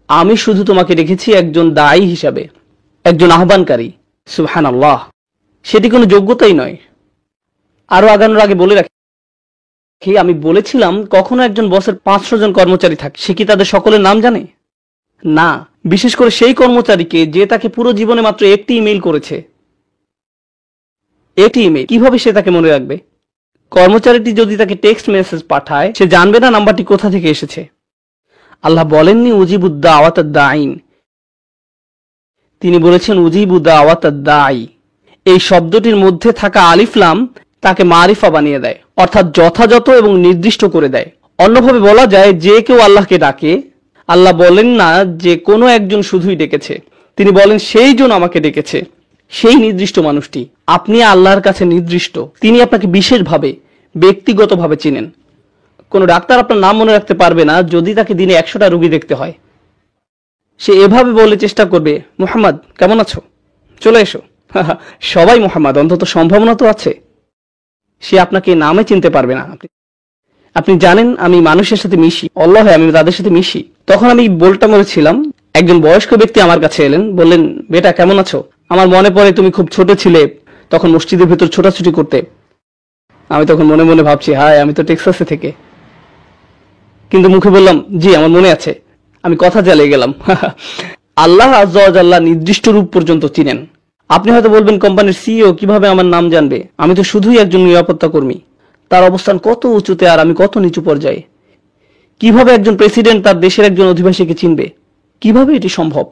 আমি শুধু তোমাকে রেখেছি একজন দাঈ হিসাবে, একজন আহ্বানকারী। সুবহানাল্লাহ, সেটি কোনো যোগ্যতাই নয়। আরো আগানোর আগে বলে রাখি, আমি বলেছিলাম কখনো একজন বসের 500 জন কর্মচারী থাকে, সে কি তাদের সকলের নাম জানে? না, বিশেষ করে সেই কর্মচারীকে যে তাকে পুরো জীবনে মাত্র একটি ইমেইল করেছে। একটি ইমেল, কিভাবে সে তাকে মনে রাখবে? কর্মচারীটি যদি তাকে টেক্সট মেসেজ পাঠায়, সে জানবে না নাম্বারটি কোথা থেকে এসেছে। আল্লাহ বলেননি উজিবুদ্দা আওয়াতাদ্দাইন, তিনি বলেছেন উজিবুদ্দা আওয়াতাদ্দাই। এই শব্দটির মধ্যে থাকা আলিফ লাম তাকে মারিফা বানিয়ে দেয়, অর্থাৎ যথাযথ এবং নির্দিষ্ট করে দেয়। অন্যভাবে বলা যায়, যে কেউ আল্লাহকে ডাকে, আল্লাহ বলেন না যে কোনো একজন শুধুই ডেকেছে, তিনি বলেন সেই জন আমাকে ডেকেছে, সেই নির্দিষ্ট মানুষটি। আপনি আল্লাহর কাছে নির্দিষ্ট, তিনি আপনাকে বিশেষভাবে ব্যক্তিগতভাবে চিনেন। কোনো ডাক্তার আপনার নাম মনে রাখতে পারবে না যদি তাকে দিনে 100টা রোগী দেখতে হয়। সে এভাবে বলে চেষ্টা করবে, মুহাম্মদ কেমন আছো, চলে এসো। সবাই মুহাম্মদ, অন্তত সম্ভাবনা তো আছে। সে আপনাকে নামে চিনতে পারবে না। আপনি জানেন আমি মানুষের সাথে মিশি, আল্লাহ আমি তাদের সাথে মিশি। তখন আমি বোলটা মরেছিলাম, একজন বয়স্ক ব্যক্তি আমার কাছে এলেন, বললেন বেটা কেমন আছো? আমার মনে পড়ে তুমি খুব ছোট ছিলে, তখন মসজিদের ভেতর ছোটাছুটি করতে। আমি তখন মনে মনে ভাবছি, হায় আমি তো টেক্সাসে থেকে, কিন্তু মুখে বললাম জি আমার মনে আছে। আমি কথা চালিয়ে গেলাম। আল্লাহ আজ্জা ওয়া জাল্লা নির্দিষ্ট রূপ পর্যন্ত চিনেন। আপনি হয়তো বলবেন কোম্পানির সিইও কিভাবে আমার নাম জানবে? আমি তো শুধুই একজন নিরাপত্তা কর্মী। তার অবস্থান কত উঁচুতে আর আমি কত নিচু পর্যায়ে। কিভাবে একজন প্রেসিডেন্ট তার দেশের একজন অধিবাসীকে চিনবে? কিভাবে এটি সম্ভব?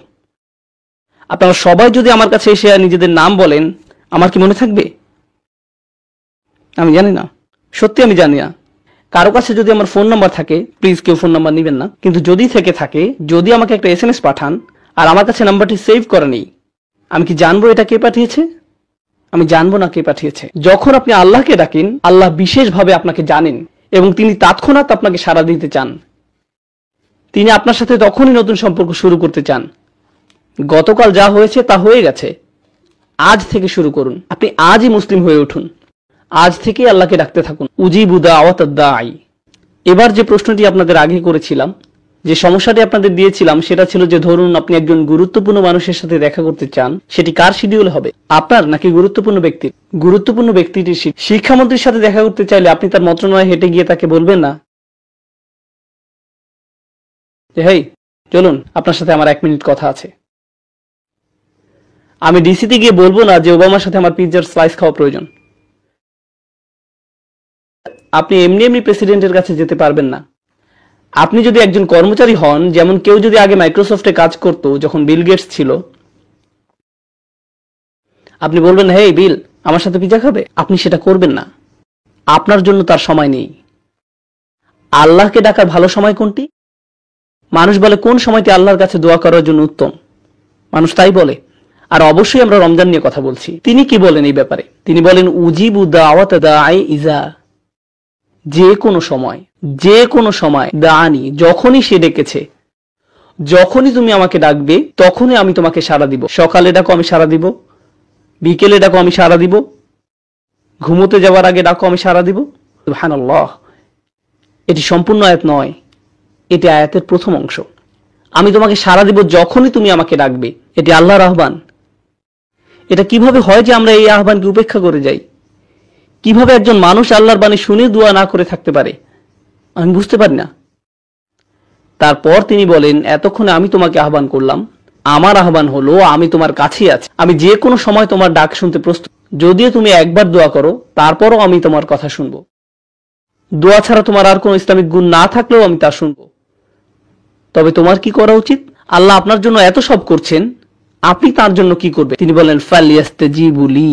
আপনারা সবাই যদি আমার কাছে এসে নিজেদের নাম বলেন, আমার কি মনে থাকবে? আমি জানি না, সত্যি আমি জানি না। কারো কাছে যদি আমার ফোন নাম্বার থাকে, প্লিজ কেউ ফোন নাম্বার নেবেন না, কিন্তু যদি থেকে থাকে, যদি আমাকে একটা SMS পাঠান আর আমার কাছে নাম্বারটি সেভ করা নেই, আমি কি জানবো এটা কে পাঠিয়েছে? আমি জানবো না কে পাঠিয়েছে। যখন আপনি আল্লাহকে ডাকেন, আল্লাহ বিশেষভাবে আপনাকে জানেন এবং তিনি তৎক্ষণাৎ আপনাকে সাড়া দিতে চান। তিনি আপনার সাথে তখনই নতুন সম্পর্ক শুরু করতে চান। গতকাল যা হয়েছে তা হয়ে গেছে, আজ থেকে শুরু করুন। আপনি আজই মুসলিম হয়ে উঠুন, আজ থেকেই আল্লাহকে ডাকতে থাকুন। উজিবুদা আওয়াতাদ্দাই। এবার যে প্রশ্নটি আপনাদের আগে করেছিলাম, যে সমস্যাটি আপনাদের দিয়েছিলাম, সেটা ছিল যে ধরুন আপনি একজন গুরুত্বপূর্ণ মানুষের সাথে দেখা করতে চান, সেটি কার শিডিউল হবে, আপনার নাকি গুরুত্বপূর্ণ ব্যক্তির? গুরুত্বপূর্ণ ব্যক্তিটির শিক্ষামন্ত্রীর সাথে দেখা করতে চাইলে আপনি তার মন্ত্রণালয়ে হেঁটে গিয়ে তাকে বলবেন না যে হেই চলুন আপনার সাথে আমার 1 মিনিট কথা আছে। আমি ডিসিতে গিয়ে বলবো না যে ওবামার সাথে আমার পিৎজার স্লাইস খাওয়া প্রয়োজন। আপনি এমনি এমনি প্রেসিডেন্টের কাছে যেতে পারবেন না। আপনি যদি একজন কর্মচারী হন, যেমন কেউ যদি আগে মাইক্রোসফটে কাজ করত যখন বিল গেটস ছিল, আপনি বলবেন হেই বিল আমার সাথে পিৎজা খাবে? আপনি সেটা করবেন না, আপনার জন্য তার সময় নেই। আল্লাহকে ডাকার ভালো সময় কোনটি? মানুষ বলে কোন সময়টি আল্লাহর কাছে দোয়া করার জন্য উত্তম, মানুষ তাই বলে। আর অবশ্যই আমরা রমজান নিয়ে কথা বলছি। তিনি কি বলেন এই ব্যাপারে? তিনি বলেন উজিবু দাওয়াতা দাঈ ইজা, যে কোনো সময়, যে কোনো সময়, দাআনি যখনই সে ডেকেছে, যখনই তুমি আমাকে ডাকবে তখনই আমি তোমাকে সাড়া দিব। সকালে ডাকো আমি সাড়া দিব, বিকেলে ডাকো আমি সাড়া দিব, ঘুমোতে যাওয়ার আগে ডাকো আমি সাড়া দিব। সুবহানাল্লাহ, এটি সম্পূর্ণ আয়াত নয়, এটি আয়াতের প্রথম অংশ। আমি তোমাকে সাড়া দিব যখনই তুমি আমাকে ডাকবে, এটি আল্লাহর আহ্বান। এটা কিভাবে হয় যে আমরা এই আহ্বানকে উপেক্ষা করে যাই? কিভাবে একজন মানুষ আল্লাহর বাণী শুনে দোয়া না করে থাকতে পারে? আমি বুঝতে পারি না। তারপর তিনি বলেন এতক্ষণে আমি তোমাকে আহ্বান করলাম, আমার আহ্বান হলো আমি তোমার কাছেই আছি, আমি যে কোনো সময় তোমার ডাক শুনতে প্রস্তুত। যদিও তুমি একবার দোয়া করো, তারপরও আমি তোমার কথা শুনবো। দোয়া ছাড়া তোমার আর কোনো ইসলামিক গুণ না থাকলেও আমি তা শুনবো। তবে তোমার কি করা উচিত? আল্লাহ আপনার জন্য এত সব করছেন, আপনি তার জন্য কি করবে? তিনি বলেন ফালিয়াস্তাজিবু লি।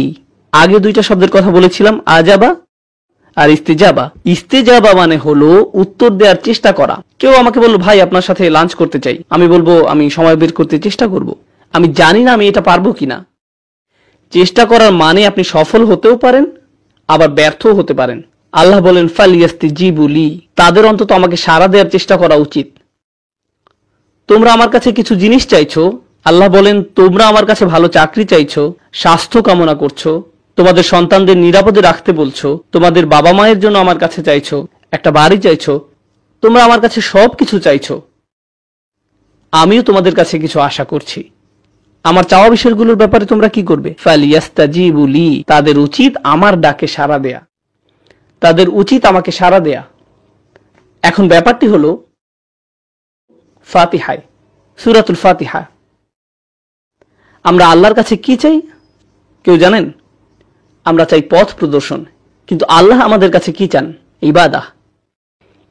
আগে 2টা শব্দের কথা বলেছিলাম, আজাবা আর ইস্তেজাবা। ইস্তেজাবা মানে হলো উত্তর দেওয়ার চেষ্টা করা। কেউ আমাকে বলল ভাই আপনার সাথে লাঞ্চ করতে চাই, আমি বলবো আমি সময় বের করতে চেষ্টা করব। আমি জানি না আমি এটা পারবো কিনা। চেষ্টা করার মানে আপনি সফল হতেও পারেন, আবার ব্যর্থও হতে পারেন। আল্লাহ বলেন ফালিয়াস্তাজিবু লি, তাদের অন্তত আমাকে সাড়া দেওয়ার চেষ্টা করা উচিত। তোমরা আমার কাছে কিছু জিনিস চাইছো, আল্লাহ বলেন তোমরা আমার কাছে ভালো চাকরি চাইছো, স্বাস্থ্য কামনা করছো, তোমাদের সন্তানদের নিরাপদে রাখতে বলছো, তোমাদের বাবা মায়ের জন্য আমার কাছে চাইছো, একটা বাড়ি চাইছো, তোমরা আমার কাছে সবকিছু চাইছো। আমিও তোমাদের কাছে কিছু আশা করছি। আমার চাওয়া বিষয়গুলোর ব্যাপারে তোমরা কি করবে? ফালিয়াস্তাজিবু লি, তাদের উচিত আমার ডাকে সাড়া দেয়া, তাদের উচিত আমাকে সাড়া দেয়া। এখন ব্যাপারটি হলো ফাতিহায়, সূরাতুল ফাতিহা, আমরা আল্লাহর কাছে কি চাই কেউ জানেন? আমরা চাই পথ প্রদর্শন, কিন্তু আল্লাহ আমাদের কাছে কি চান? ইবাদাহ।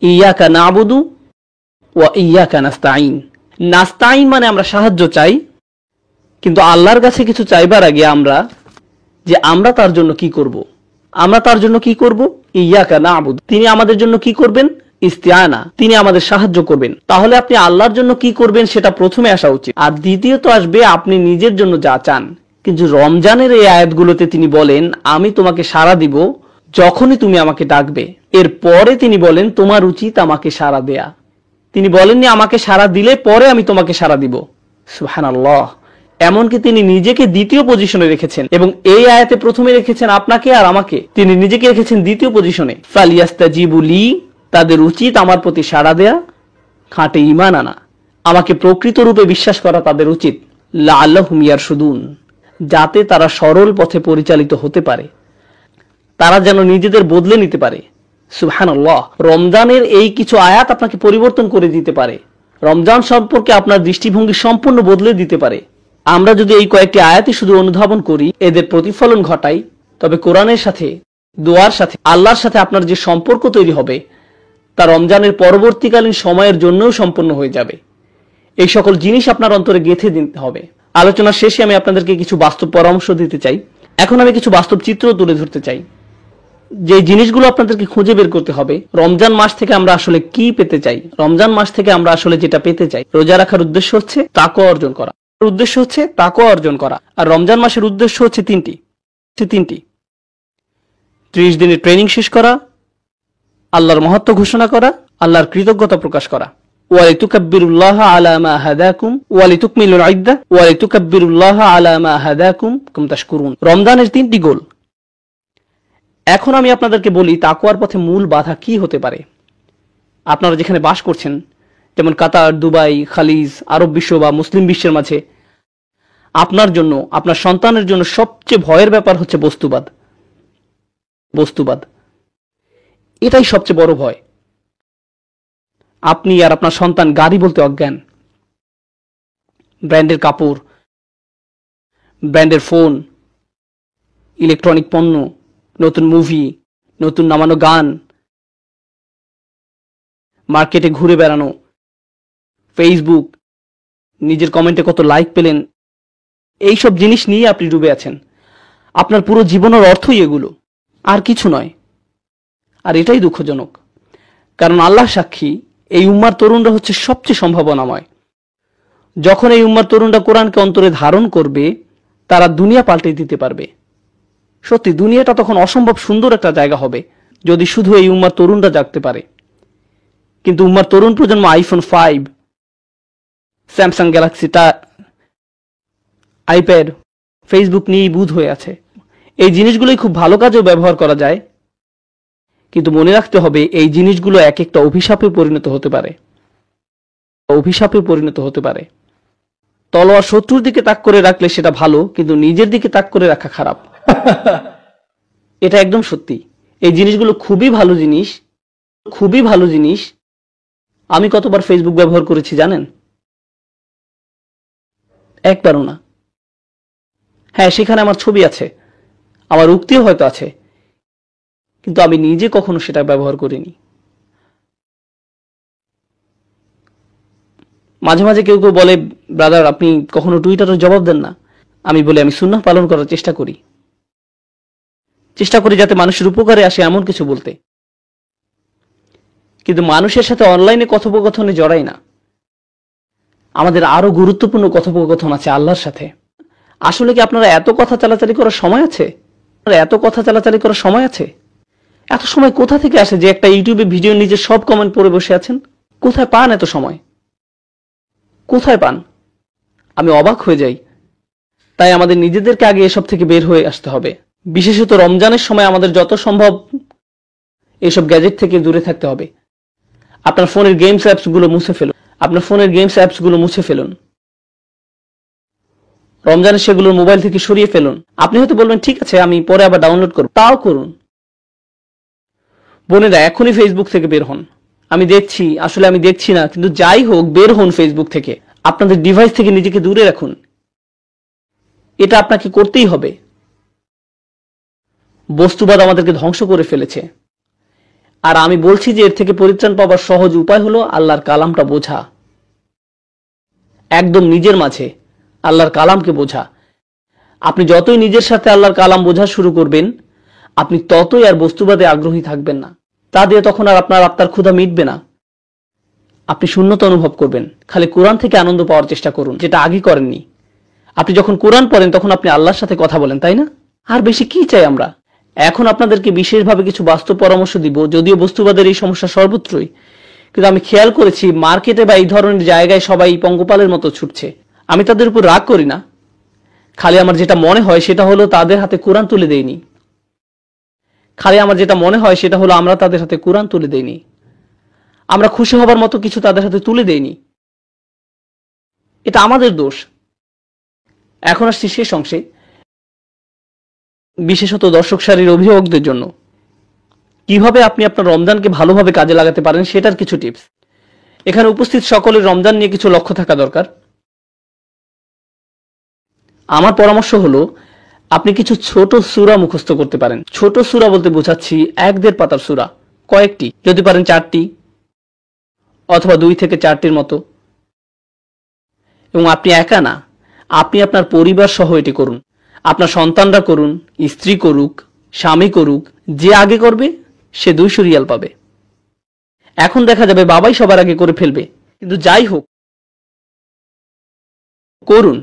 ইয়াকা নাবুদু ওয়া ইয়াকা নাস্তাইন। নাস্তাইন মানে আমরা সাহায্য চাই, কিন্তু আল্লাহর কাছে কিছু চাইবার আগে আমরা তার জন্য কি করব? আমরা তার জন্য কি করব? ইয়াকা নাবুদু, তিনি আমাদের জন্য কি করবেন? ইস্তিআনা, তিনি আমাদের সাহায্য করবেন। তাহলে আপনি আল্লাহর জন্য কি করবেন সেটা প্রথমে আসা উচিত, আর দ্বিতীয়ত আসবে আপনি নিজের জন্য যা চান। কিন্তু রমজানের এই আয়াতগুলোতে তিনি বলেন আমি তোমাকে সাড়া দিব যখনই তুমি আমাকে ডাকবে। এরপরে তিনি বলেন তোমার উচিত আমাকে সাড়া দেয়া। তিনি বলেননি আমাকে সাড়া দিলে পরে আমি তোমাকে সাড়া দিব। সুবহানাল্লাহ। এমনকি তিনি নিজেকে দ্বিতীয় পজিশনে রেখেছেন, এবং এই আয়াতে প্রথমে রেখেছেন আপনাকে আর আমাকে, তিনি নিজেকে রেখেছেন দ্বিতীয় পজিশনে। ফালিয়াস্তাজিবু লি, তাদের উচিত আমার প্রতি সাড়া দেয়া, খাঁটে ঈমান আনা, আমাকে প্রকৃত রূপে বিশ্বাস করা তাদের উচিত। লাআল্লাহুম ইয়ারশুদুন, যাতে তারা সরল পথে পরিচালিত হতে পারে, তারা যেন নিজেদের বদলে নিতে পারে। সুবহানাল্লাহ। রমজানের এই কিছু আয়াত আপনাকে পরিবর্তন করে দিতে পারে, রমজান সম্পর্কে আপনার দৃষ্টিভঙ্গি সম্পূর্ণ বদলে দিতে পারে। আমরা যদি এই কয়েকটি আয়াতই শুধু অনুধাবন করি, এদের প্রতিফলন ঘটাই, তবে কোরআনের সাথে, দোয়ার সাথে, আল্লাহর সাথে আপনার যে সম্পর্ক তৈরি হবে তা রমজানের পরবর্তীকালীন সময়ের জন্যও সম্পন্ন হয়ে যাবে। এই সকল জিনিস আপনার অন্তরে গেঁথে দিতে হবে। আলোচনার শেষে আমি আপনাদেরকে কিছু বাস্তব পরামর্শ দিতে চাই। এখন আমি কিছু বাস্তব চিত্র তুলে ধরতে চাই, যে জিনিসগুলো আপনাদেরকে খুঁজে বের করতে হবে। রমজান মাস থেকে আমরা আসলে কি পেতে চাই? রমজান মাস থেকে আমরা আসলে যেটা পেতে চাই, রোজা রাখার উদ্দেশ্য হচ্ছে তাকওয়া অর্জন করা, উদ্দেশ্য হচ্ছে তাকওয়া অর্জন করা। আর রমজান মাসের উদ্দেশ্য হচ্ছে তিনটি। 30 দিনের ট্রেনিং শেষ করা, আল্লাহর মহত্ব ঘোষণা করা, আল্লাহর কৃতজ্ঞতা প্রকাশ করা। ওয়ালিতুকাব্বিরুল্লাহ আলা মা হাদাকুম ওয়ালিতুকমিলুল ইদ্দাহ ওয়ালিতুকাব্বিরুল্লাহ আলা মা হাদাকুম কুম তাশকুরুন। রমজানের 3টি গোল। এখন আমি আপনাদেরকে বলি তাকওয়ার পথে মূল বাধা কি হতে পারে। আপনারা যেখানে বাস করছেন, যেমন কাতার, দুবাই, খালিজ, আরব বিশ্ব বা মুসলিম বিশ্বের মাঝে, আপনার জন্য, আপনার সন্তানের জন্য সবচেয়ে ভয়ের ব্যাপার হচ্ছে বস্তুবাদ। এটাই সবচেয়ে বড় ভয়। আপনি আর আপনার সন্তান গাড়ি বলতে অজ্ঞান, ব্র্যান্ডের কাপড়, ব্র্যান্ডের ফোন, ইলেকট্রনিক পণ্য, নতুন মুভি, নতুন নামানো গান, মার্কেটে ঘুরে বেড়ানো, ফেসবুক, নিজের কমেন্টে কত লাইক পেলেন, এইসব জিনিস নিয়ে আপনি ডুবে আছেন। আপনার পুরো জীবনের অর্থই এগুলো, আর কিছু নয়। আর এটাই দুঃখজনক, কারণ আল্লাহ সাক্ষী, এই উম্মার তরুণরা হচ্ছে সবচেয়ে সম্ভাবনাময়। যখন এই উম্মার তরুণরা কোরআনকে অন্তরে ধারণ করবে, তারা দুনিয়া পাল্টে দিতে পারবে। সত্যি দুনিয়াটা তখন অসম্ভব সুন্দর একটা জায়গা হবে, যদি শুধু এই উম্মার তরুণরা জাগতে পারে। কিন্তু উম্মার তরুণ প্রজন্ম iPhone 5, Samsung Galaxy, iPad, Facebook নিয়েই বুঁদ হয়ে আছে। এই জিনিসগুলোই খুব ভালো কাজেও ব্যবহার করা যায়, কিন্তু মনে রাখতে হবে এই জিনিসগুলো এক একটা অভিশাপে পরিণত হতে পারে। তলোয়ার শত্রুর দিকে তাক করে রাখলে সেটা ভালো, কিন্তু নিজের দিকে তাক করে রাখা খারাপ। এটা একদম সত্যি। এই জিনিসগুলো খুবই ভালো জিনিস। আমি কতবার ফেসবুক ব্যবহার করেছি জানেন? একবারও না। হ্যাঁ, সেখানে আমার ছবি আছে, আমার উক্তিও হয়তো আছে, কিন্তু আমি নিজে কখনো সেটা ব্যবহার করিনি। মাঝে মাঝে কেউ বলে, ব্রাদার আপনি কখনো টুইটারে জবাব দেন না। আমি বলি আমি সুন্নাহ পালন করার চেষ্টা করি যাতে মানুষের উপকারে আসে এমন কিছু বলতে, কিন্তু মানুষের সাথে অনলাইনে কথোপকথনে জড়াই না। আমাদের আরো গুরুত্বপূর্ণ কথোপকথন আছে আল্লাহর সাথে। আসলে কি আপনারা এত কথা চালাচালি করার সময় আছে? এত সময় কোথা থেকে আসে যে একটা ইউটিউবে ভিডিও নিচে সব কমেন্ট পড়ে বসে আছেন? কোথায় পান এত সময়? আমি অবাক হয়ে যাই। তাই আমাদের নিজেদেরকে আগে এসব থেকে বের হয়ে আসতে হবে। বিশেষত রমজানের সময় আমাদের যত সম্ভব এইসব গ্যাজেট থেকে দূরে থাকতে হবে। আপনার ফোনের গেমস অ্যাপসগুলো মুছে ফেলুন। রমজানে সেগুলো মোবাইল থেকে সরিয়ে ফেলুন। আপনি হয়তো বলবেন ঠিক আছে, আমি পরে আবার ডাউনলোড করব। তাও করুন। বোনেরা, এখনই ফেসবুক থেকে বের হন। আমি দেখছি না, কিন্তু যাই হোক, বের হন ফেসবুক থেকে। আপনাদের ডিভাইস থেকে নিজেকে দূরে রাখুন। এটা আপনাকে করতেই হবে। বস্তুবাদ আমাদেরকে ধ্বংস করে ফেলেছে। আর আমি বলছি যে এর থেকে পরিত্রাণ পাওয়ার সহজ উপায় হলো আল্লাহর কালামটা বোঝা, একদম নিজের মাঝে আল্লাহর কালামকে বোঝা। আপনি যতই নিজের সাথে আল্লাহর কালাম বোঝা শুরু করবেন, আপনি ততই আর বস্তুবাদে আগ্রহী থাকবেন না। তা দিয়ে তখন আর আপনার আত্মার ক্ষুধা মিটবে না, আপনি শূন্যতা অনুভব করবেন। খালি কোরআন থেকে আনন্দ পাওয়ার চেষ্টা করুন, যেটা আগে করেননি। আপনি যখন কোরআন পড়েন তখন আপনি আল্লাহর সাথে কথা বলেন, তাই না? আর বেশি কি চাই আমরা? এখন আপনাদেরকে বিশেষভাবে কিছু বাস্তব পরামর্শ দিব, যদিও বস্তুবাদের এই সমস্যা সর্বত্রই, কিন্তু আমি খেয়াল করেছি মার্কেটে বা এই ধরনের জায়গায় সবাই পঙ্গপালের মতো ছুটছে। আমি তাদের উপর রাগ করি না, খালি আমার যেটা মনে হয় সেটা হলো তাদের হাতে কোরআন তুলে দেইনি। আমরা তাদের হাতে কোরআন তুলে দেইনি। আমরা খুশি হবার মতো কিছু তাদের হাতে তুলে দেইনি। এটা আমাদের দোষ। এখন আসছি শেষ অংশে, বিশেষত দর্শক সারির অভিভাবকদের জন্য কিভাবে আপনি আপনার রমজানকে ভালোভাবে কাজে লাগাতে পারেন সেটার কিছু টিপস। এখানে উপস্থিত সকলের রমজান নিয়ে কিছু লক্ষ্য থাকা দরকার। আমার পরামর্শ হলো আপনি কিছু ছোট সূরা মুখস্থ করতে পারেন। ছোট সূরা বলতে বোঝাচ্ছি 1-1.5 পাতার সূরা, কয়েকটি, যদি পারেন 4টি অথবা 2 থেকে 4টির মতো। এবং আপনি একা না, আপনি আপনার পরিবার সহ এটি করুন। আপনার সন্তানরা করুন, স্ত্রী করুক, স্বামী করুক, যে আগে করবে সে 200 রিয়াল পাবে। এখন দেখা যাবে বাবাই সবার আগে করে ফেলবে, কিন্তু যাই হোক করুন,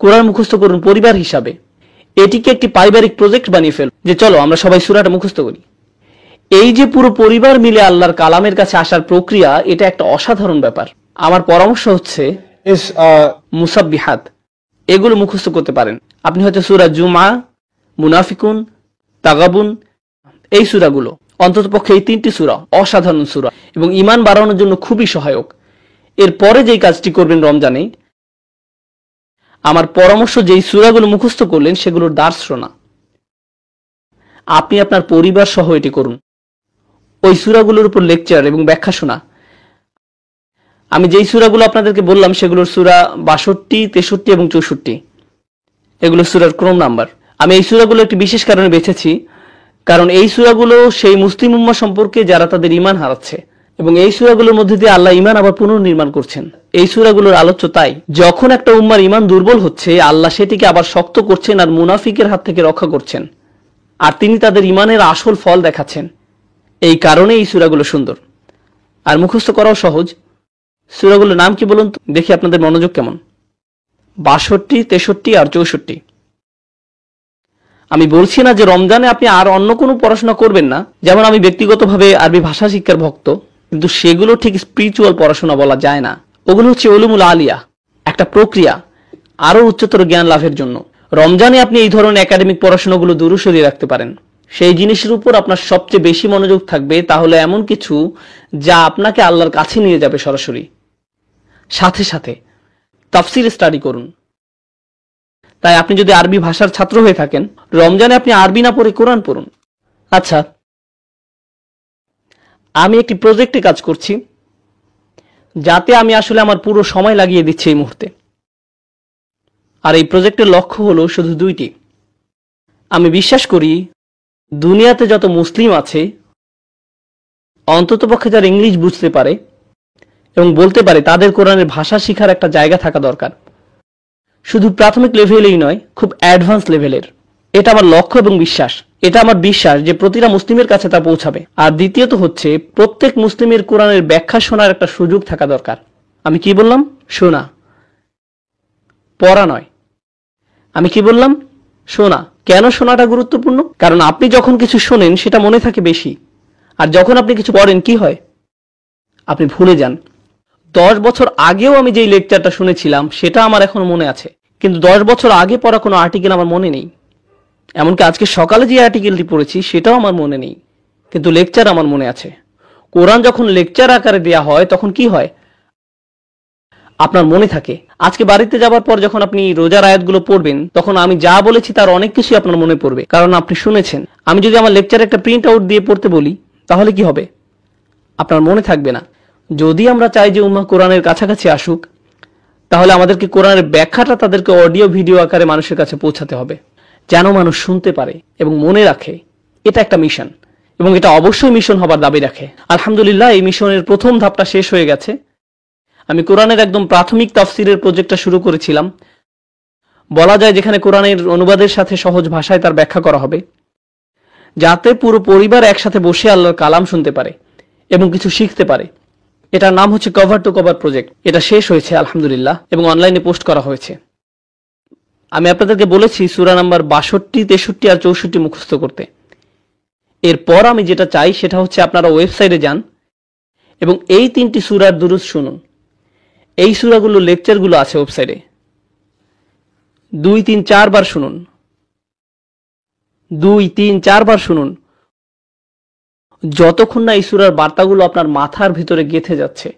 কোরআন মুখস্থ করুন পরিবার হিসাবে। এটিকে একটি পারিবারিক প্রজেক্ট বানিয়ে ফেল, যে চলো আমরা সবাই সূরাটা মুখস্থ করি। এই যে পুরো পরিবার মিলে আল্লাহর কালামের কাছে আসার প্রক্রিয়া, এটা একটা অসাধারণ ব্যাপার। আমার পরামর্শ হচ্ছে মুসাব্বিহাত, এগুলো মুখস্থ করতে পারেন। আপনি হয়তো সূরা জুমআ, মুনাফিকুন, তাগাবুন, এই সূরাগুলো, অন্ততপক্ষে এই 3টি সূরা অসাধারণ সূরা এবং ঈমান বাড়ানোর জন্য খুবই সহায়ক। এরপরে যেই কাজটি করবেন রমজানে, আমার পরামর্শ যেই সূরাগুলো মুখস্থ করলেন সেগুলোর দার্স শোনা। আপনি আপনার পরিবার সহ এটি করুন, ওই সূরাগুলোর উপর লেকচার এবং ব্যাখ্যা শোনা। আমি যেই সূরাগুলো আপনাদেরকে বললাম সেগুলোর সূরা 62, 63 এবং 64, এগুলো সূরার ক্রম নাম্বার। আমি এই সূরাগুলো একটি বিশেষ কারণে বেছেছি, কারণ এই সূরাগুলো সেই মুসলিম উম্মাহ সম্পর্কে যারা তাদের ঈমান হারাচ্ছে, এবং এই সূরাগুলোর মধ্যে দিয়ে আল্লাহ ঈমান আবার পুনর্নির্মাণ করছেন। এই সূরাগুলোর আলোচ্য তাই, যখন একটা উম্মার ঈমান দুর্বল হচ্ছে, আল্লাহ সেটিকে আবার শক্ত করছেন আর মুনাফিকের হাত থেকে রক্ষা করছেন, আর তিনি তাদের ঈমানের আসল ফল দেখাচ্ছেন। এই কারণে এই সূরাগুলো সুন্দর আর মুখস্থ করাও সহজ। সূরাগুলোর নাম কি বলুন তো, দেখি আপনাদের মনোযোগ কেমন। 62, 63 আর 64। আমি বলছি না যে রমজানে আপনি আর অন্য কোনো পড়াশোনা করবেন না, যেমন আমি ব্যক্তিগতভাবে আরবি ভাষা শিক্ষার ভক্ত, কিন্তু সেগুলো ঠিক স্পিরিচুয়াল পড়াশোনা বলা যায় না। ওগুলো হচ্ছে উলুমুল আলিয়া, একটা প্রক্রিয়া আরো উচ্চতর জ্ঞান লাভের জন্য। রমজানে আপনি এই ধরনের একাডেমিক পড়াশোনাগুলো দূরে সরিয়ে রাখতে পারেন। সেই জিনিসের উপর আপনার সবচেয়ে বেশি মনোযোগ থাকবে, তাহলে এমন কিছু যা আপনাকে আল্লাহর কাছে নিয়ে যাবে সরাসরি। সাথে সাথে তাফসীর স্টাডি করুন। তাই আপনি যদি আরবি ভাষার ছাত্র হয়ে থাকেন, রমজানে আপনি আরবি না পড়ে কোরআন পড়ুন। আচ্ছা, আমি একটি প্রজেক্টে কাজ করছি, যাতে আমি আসলে আমার পুরো সময় লাগিয়ে দিচ্ছি এই মুহূর্তে। আর এই প্রজেক্টের লক্ষ্য হলো শুধু 2টি। আমি বিশ্বাস করি দুনিয়াতে যত মুসলিম আছে, অন্ততপক্ষে যারা ইংলিশ বুঝতে পারে এবং বলতে পারে, তাদের কোরআনের ভাষা শেখার একটা জায়গা থাকা দরকার। শুধু প্রাথমিক লেভেলেই নয়, খুব অ্যাডভান্স লেভেলের। এটা আমার লক্ষ্য এবং বিশ্বাস। এটা আমার বিশ্বাস যে প্রতিটা মুসলিমের কাছে তা পৌঁছাবে। আর দ্বিতীয়ত হচ্ছে, প্রত্যেক মুসলিমের কোরআনের ব্যাখ্যা শোনার একটা সুযোগ থাকা দরকার। আমি কি বললাম? শোনা, পড়া নয়। আমি কি বললাম? শোনা। কেন শোনাটা গুরুত্বপূর্ণ? কারণ আপনি যখন কিছু শোনেন সেটা মনে থাকে বেশি, আর যখন আপনি কিছু পড়েন কি হয়? আপনি ভুলে যান। 10 বছর আগেও আমি যেই লেকচারটা শুনেছিলাম সেটা আমার এখনো মনে আছে, কিন্তু 10 বছর আগে পড়া কোনো আর্টিকেল আমার মনে নেই। এমনকি আজকে সকালে যে আর্টিকেলটি পড়েছি সেটাও আমার মনে নেই, কিন্তু লেকচার আমার মনে আছে। কোরআন যখন লেকচার আকারে দেয়া হয় তখন কি হয়? আপনার মনে থাকে। আজকে বাড়িতে যাবার পর যখন আপনি রোজার আয়াতগুলো পড়বেন, তখন আমি যা বলেছি তার অনেক কিছুই আপনার মনে পড়বে, কারণ আপনি শুনেছেন। আমি যদি আমার লেকচারে একটা প্রিন্ট আউট দিয়ে পড়তে বলি, তাহলে কি হবে? আপনার মনে থাকবে না। যদি আমরা চাই যে উম্মাহ কোরআনের কাছাকাছি আসুক, তাহলে আমাদেরকে কোরআনের ব্যাখ্যাটা তাদেরকে অডিও ভিডিও আকারে মানুষের কাছে পৌঁছাতে হবে, যেন মানুষ শুনতে পারে এবং মনে রাখে। এটা একটা মিশন, এবং এটা অবশ্যই মিশন হবার দাবি রাখে। আলহামদুলিল্লাহ, এই মিশনের প্রথম ধাপটা শেষ হয়ে গেছে। আমি কোরআনের একদম প্রাথমিক তাফসিরের প্রজেক্টটা শুরু করেছিলাম, বলা যায় যেখানে কোরআনের অনুবাদের সাথে সহজ ভাষায় তার ব্যাখ্যা করা হবে, যাতে পুরো পরিবার একসাথে বসে আল্লাহর কালাম শুনতে পারে এবং কিছু শিখতে পারে। এটার নাম হচ্ছে কভার টু কভার প্রজেক্ট। এটা শেষ হয়েছে আলহামদুলিল্লাহ, এবং অনলাইনে পোস্ট করা হয়েছে। আমি আপনাদেরকে বলেছি সূরা নাম্বার 62, 63 আর 64 মুখস্থ করতে। এরপর আমি যেটা চাই সেটা হচ্ছে আপনারা ওয়েবসাইটে যান এবং এই 3টি সূরার দুরূদ শুনুন। এই সূরাগুলোর লেকচারগুলো আছে ওয়েবসাইটে, 2, 3, 4 বার শুনুন, 2, 3, 4 বার শুনুন, যতক্ষণ না এই সূরার বার্তাগুলো আপনার মাথার ভিতরে গেঁথে যাচ্ছে।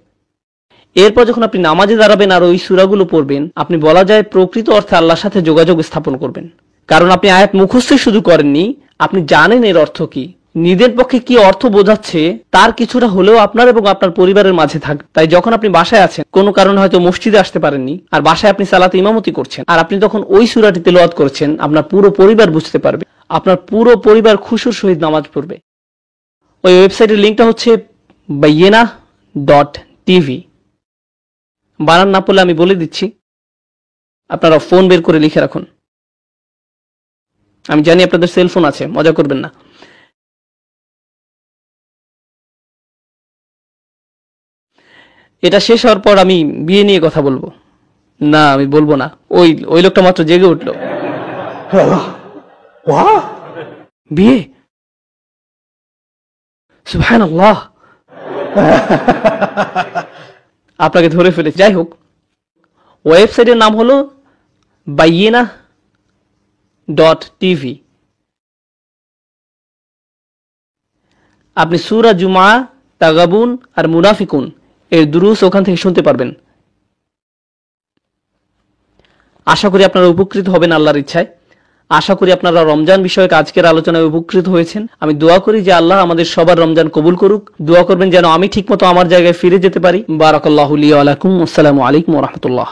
এরপর যখন আপনি নামাজে দাঁড়াবেন আর ওই সূরাগুলো পড়বেন, আপনি বলা যায় প্রকৃত অর্থে আল্লাহর সাথে যোগাযোগ স্থাপন করবেন। কারণ আপনি আয়াত মুখস্থই শুধু করেননি, আপনি জানেন এর অর্থ কি, নিজের পক্ষে কি অর্থ বোঝাচ্ছে তার কিছুটা হলেও আপনার এবং আপনার পরিবারের মাঝে থাকবে। তাই যখন আপনি বাসায় আছেন, কোনো কারণে হয়তো মসজিদে আসতে পারেননি, আর বাসায় আপনি সালাতে ইমামতি করছেন, আর আপনি তখন ওই সূরাটি তেলাওয়াত করছেন, আপনার পুরো পরিবার বুঝতে পারবে, আপনার পুরো পরিবার খুশুর সহিত নামাজ পড়বে। ওই ওয়েবসাইটের লিঙ্কটা হচ্ছে bayyinah.tv। বানান না পড়লে আমি বলে দিচ্ছি, আপনারা ফোন বের করে লিখে রাখুন। আমি জানি আপনাদের সেলফোন আছে, মজা করবেন না। এটা শেষ হওয়ার পর আমি বিয়ে নিয়ে কথা বলবো। না, আমি বলবো না। ওই লোকটা মাত্র জেগে উঠলো। বিয়ে? সুবহানাল্লাহ, আপনাকে ধরে ফেলেছি। যাই হোক, ওয়েবসাইটের নাম হলো bayyinah.tv। আপনি সূরা জুমা, তাগাবুন আর মুনাফিকুন এর দুরূস ওখান থেকে শুনতে পারবেন। আশা করি আপনারা উপকৃত হবেন আল্লাহর ইচ্ছায়। আশা করি আপনারা রমজান বিষয়ক আজকের আলোচনায় উপকৃত হয়েছেন। আমি দোয়া করি যে আল্লাহ আমাদের সবার রমজান কবুল করুক। দোয়া করবেন যেন আমি ঠিকমতো আমার জায়গায় ফিরে যেতে পারি। বারাকাল্লাহু লি ওয়া লাকুম। আসসালামু আলাইকুম ওয়া রাহমাতুল্লাহ।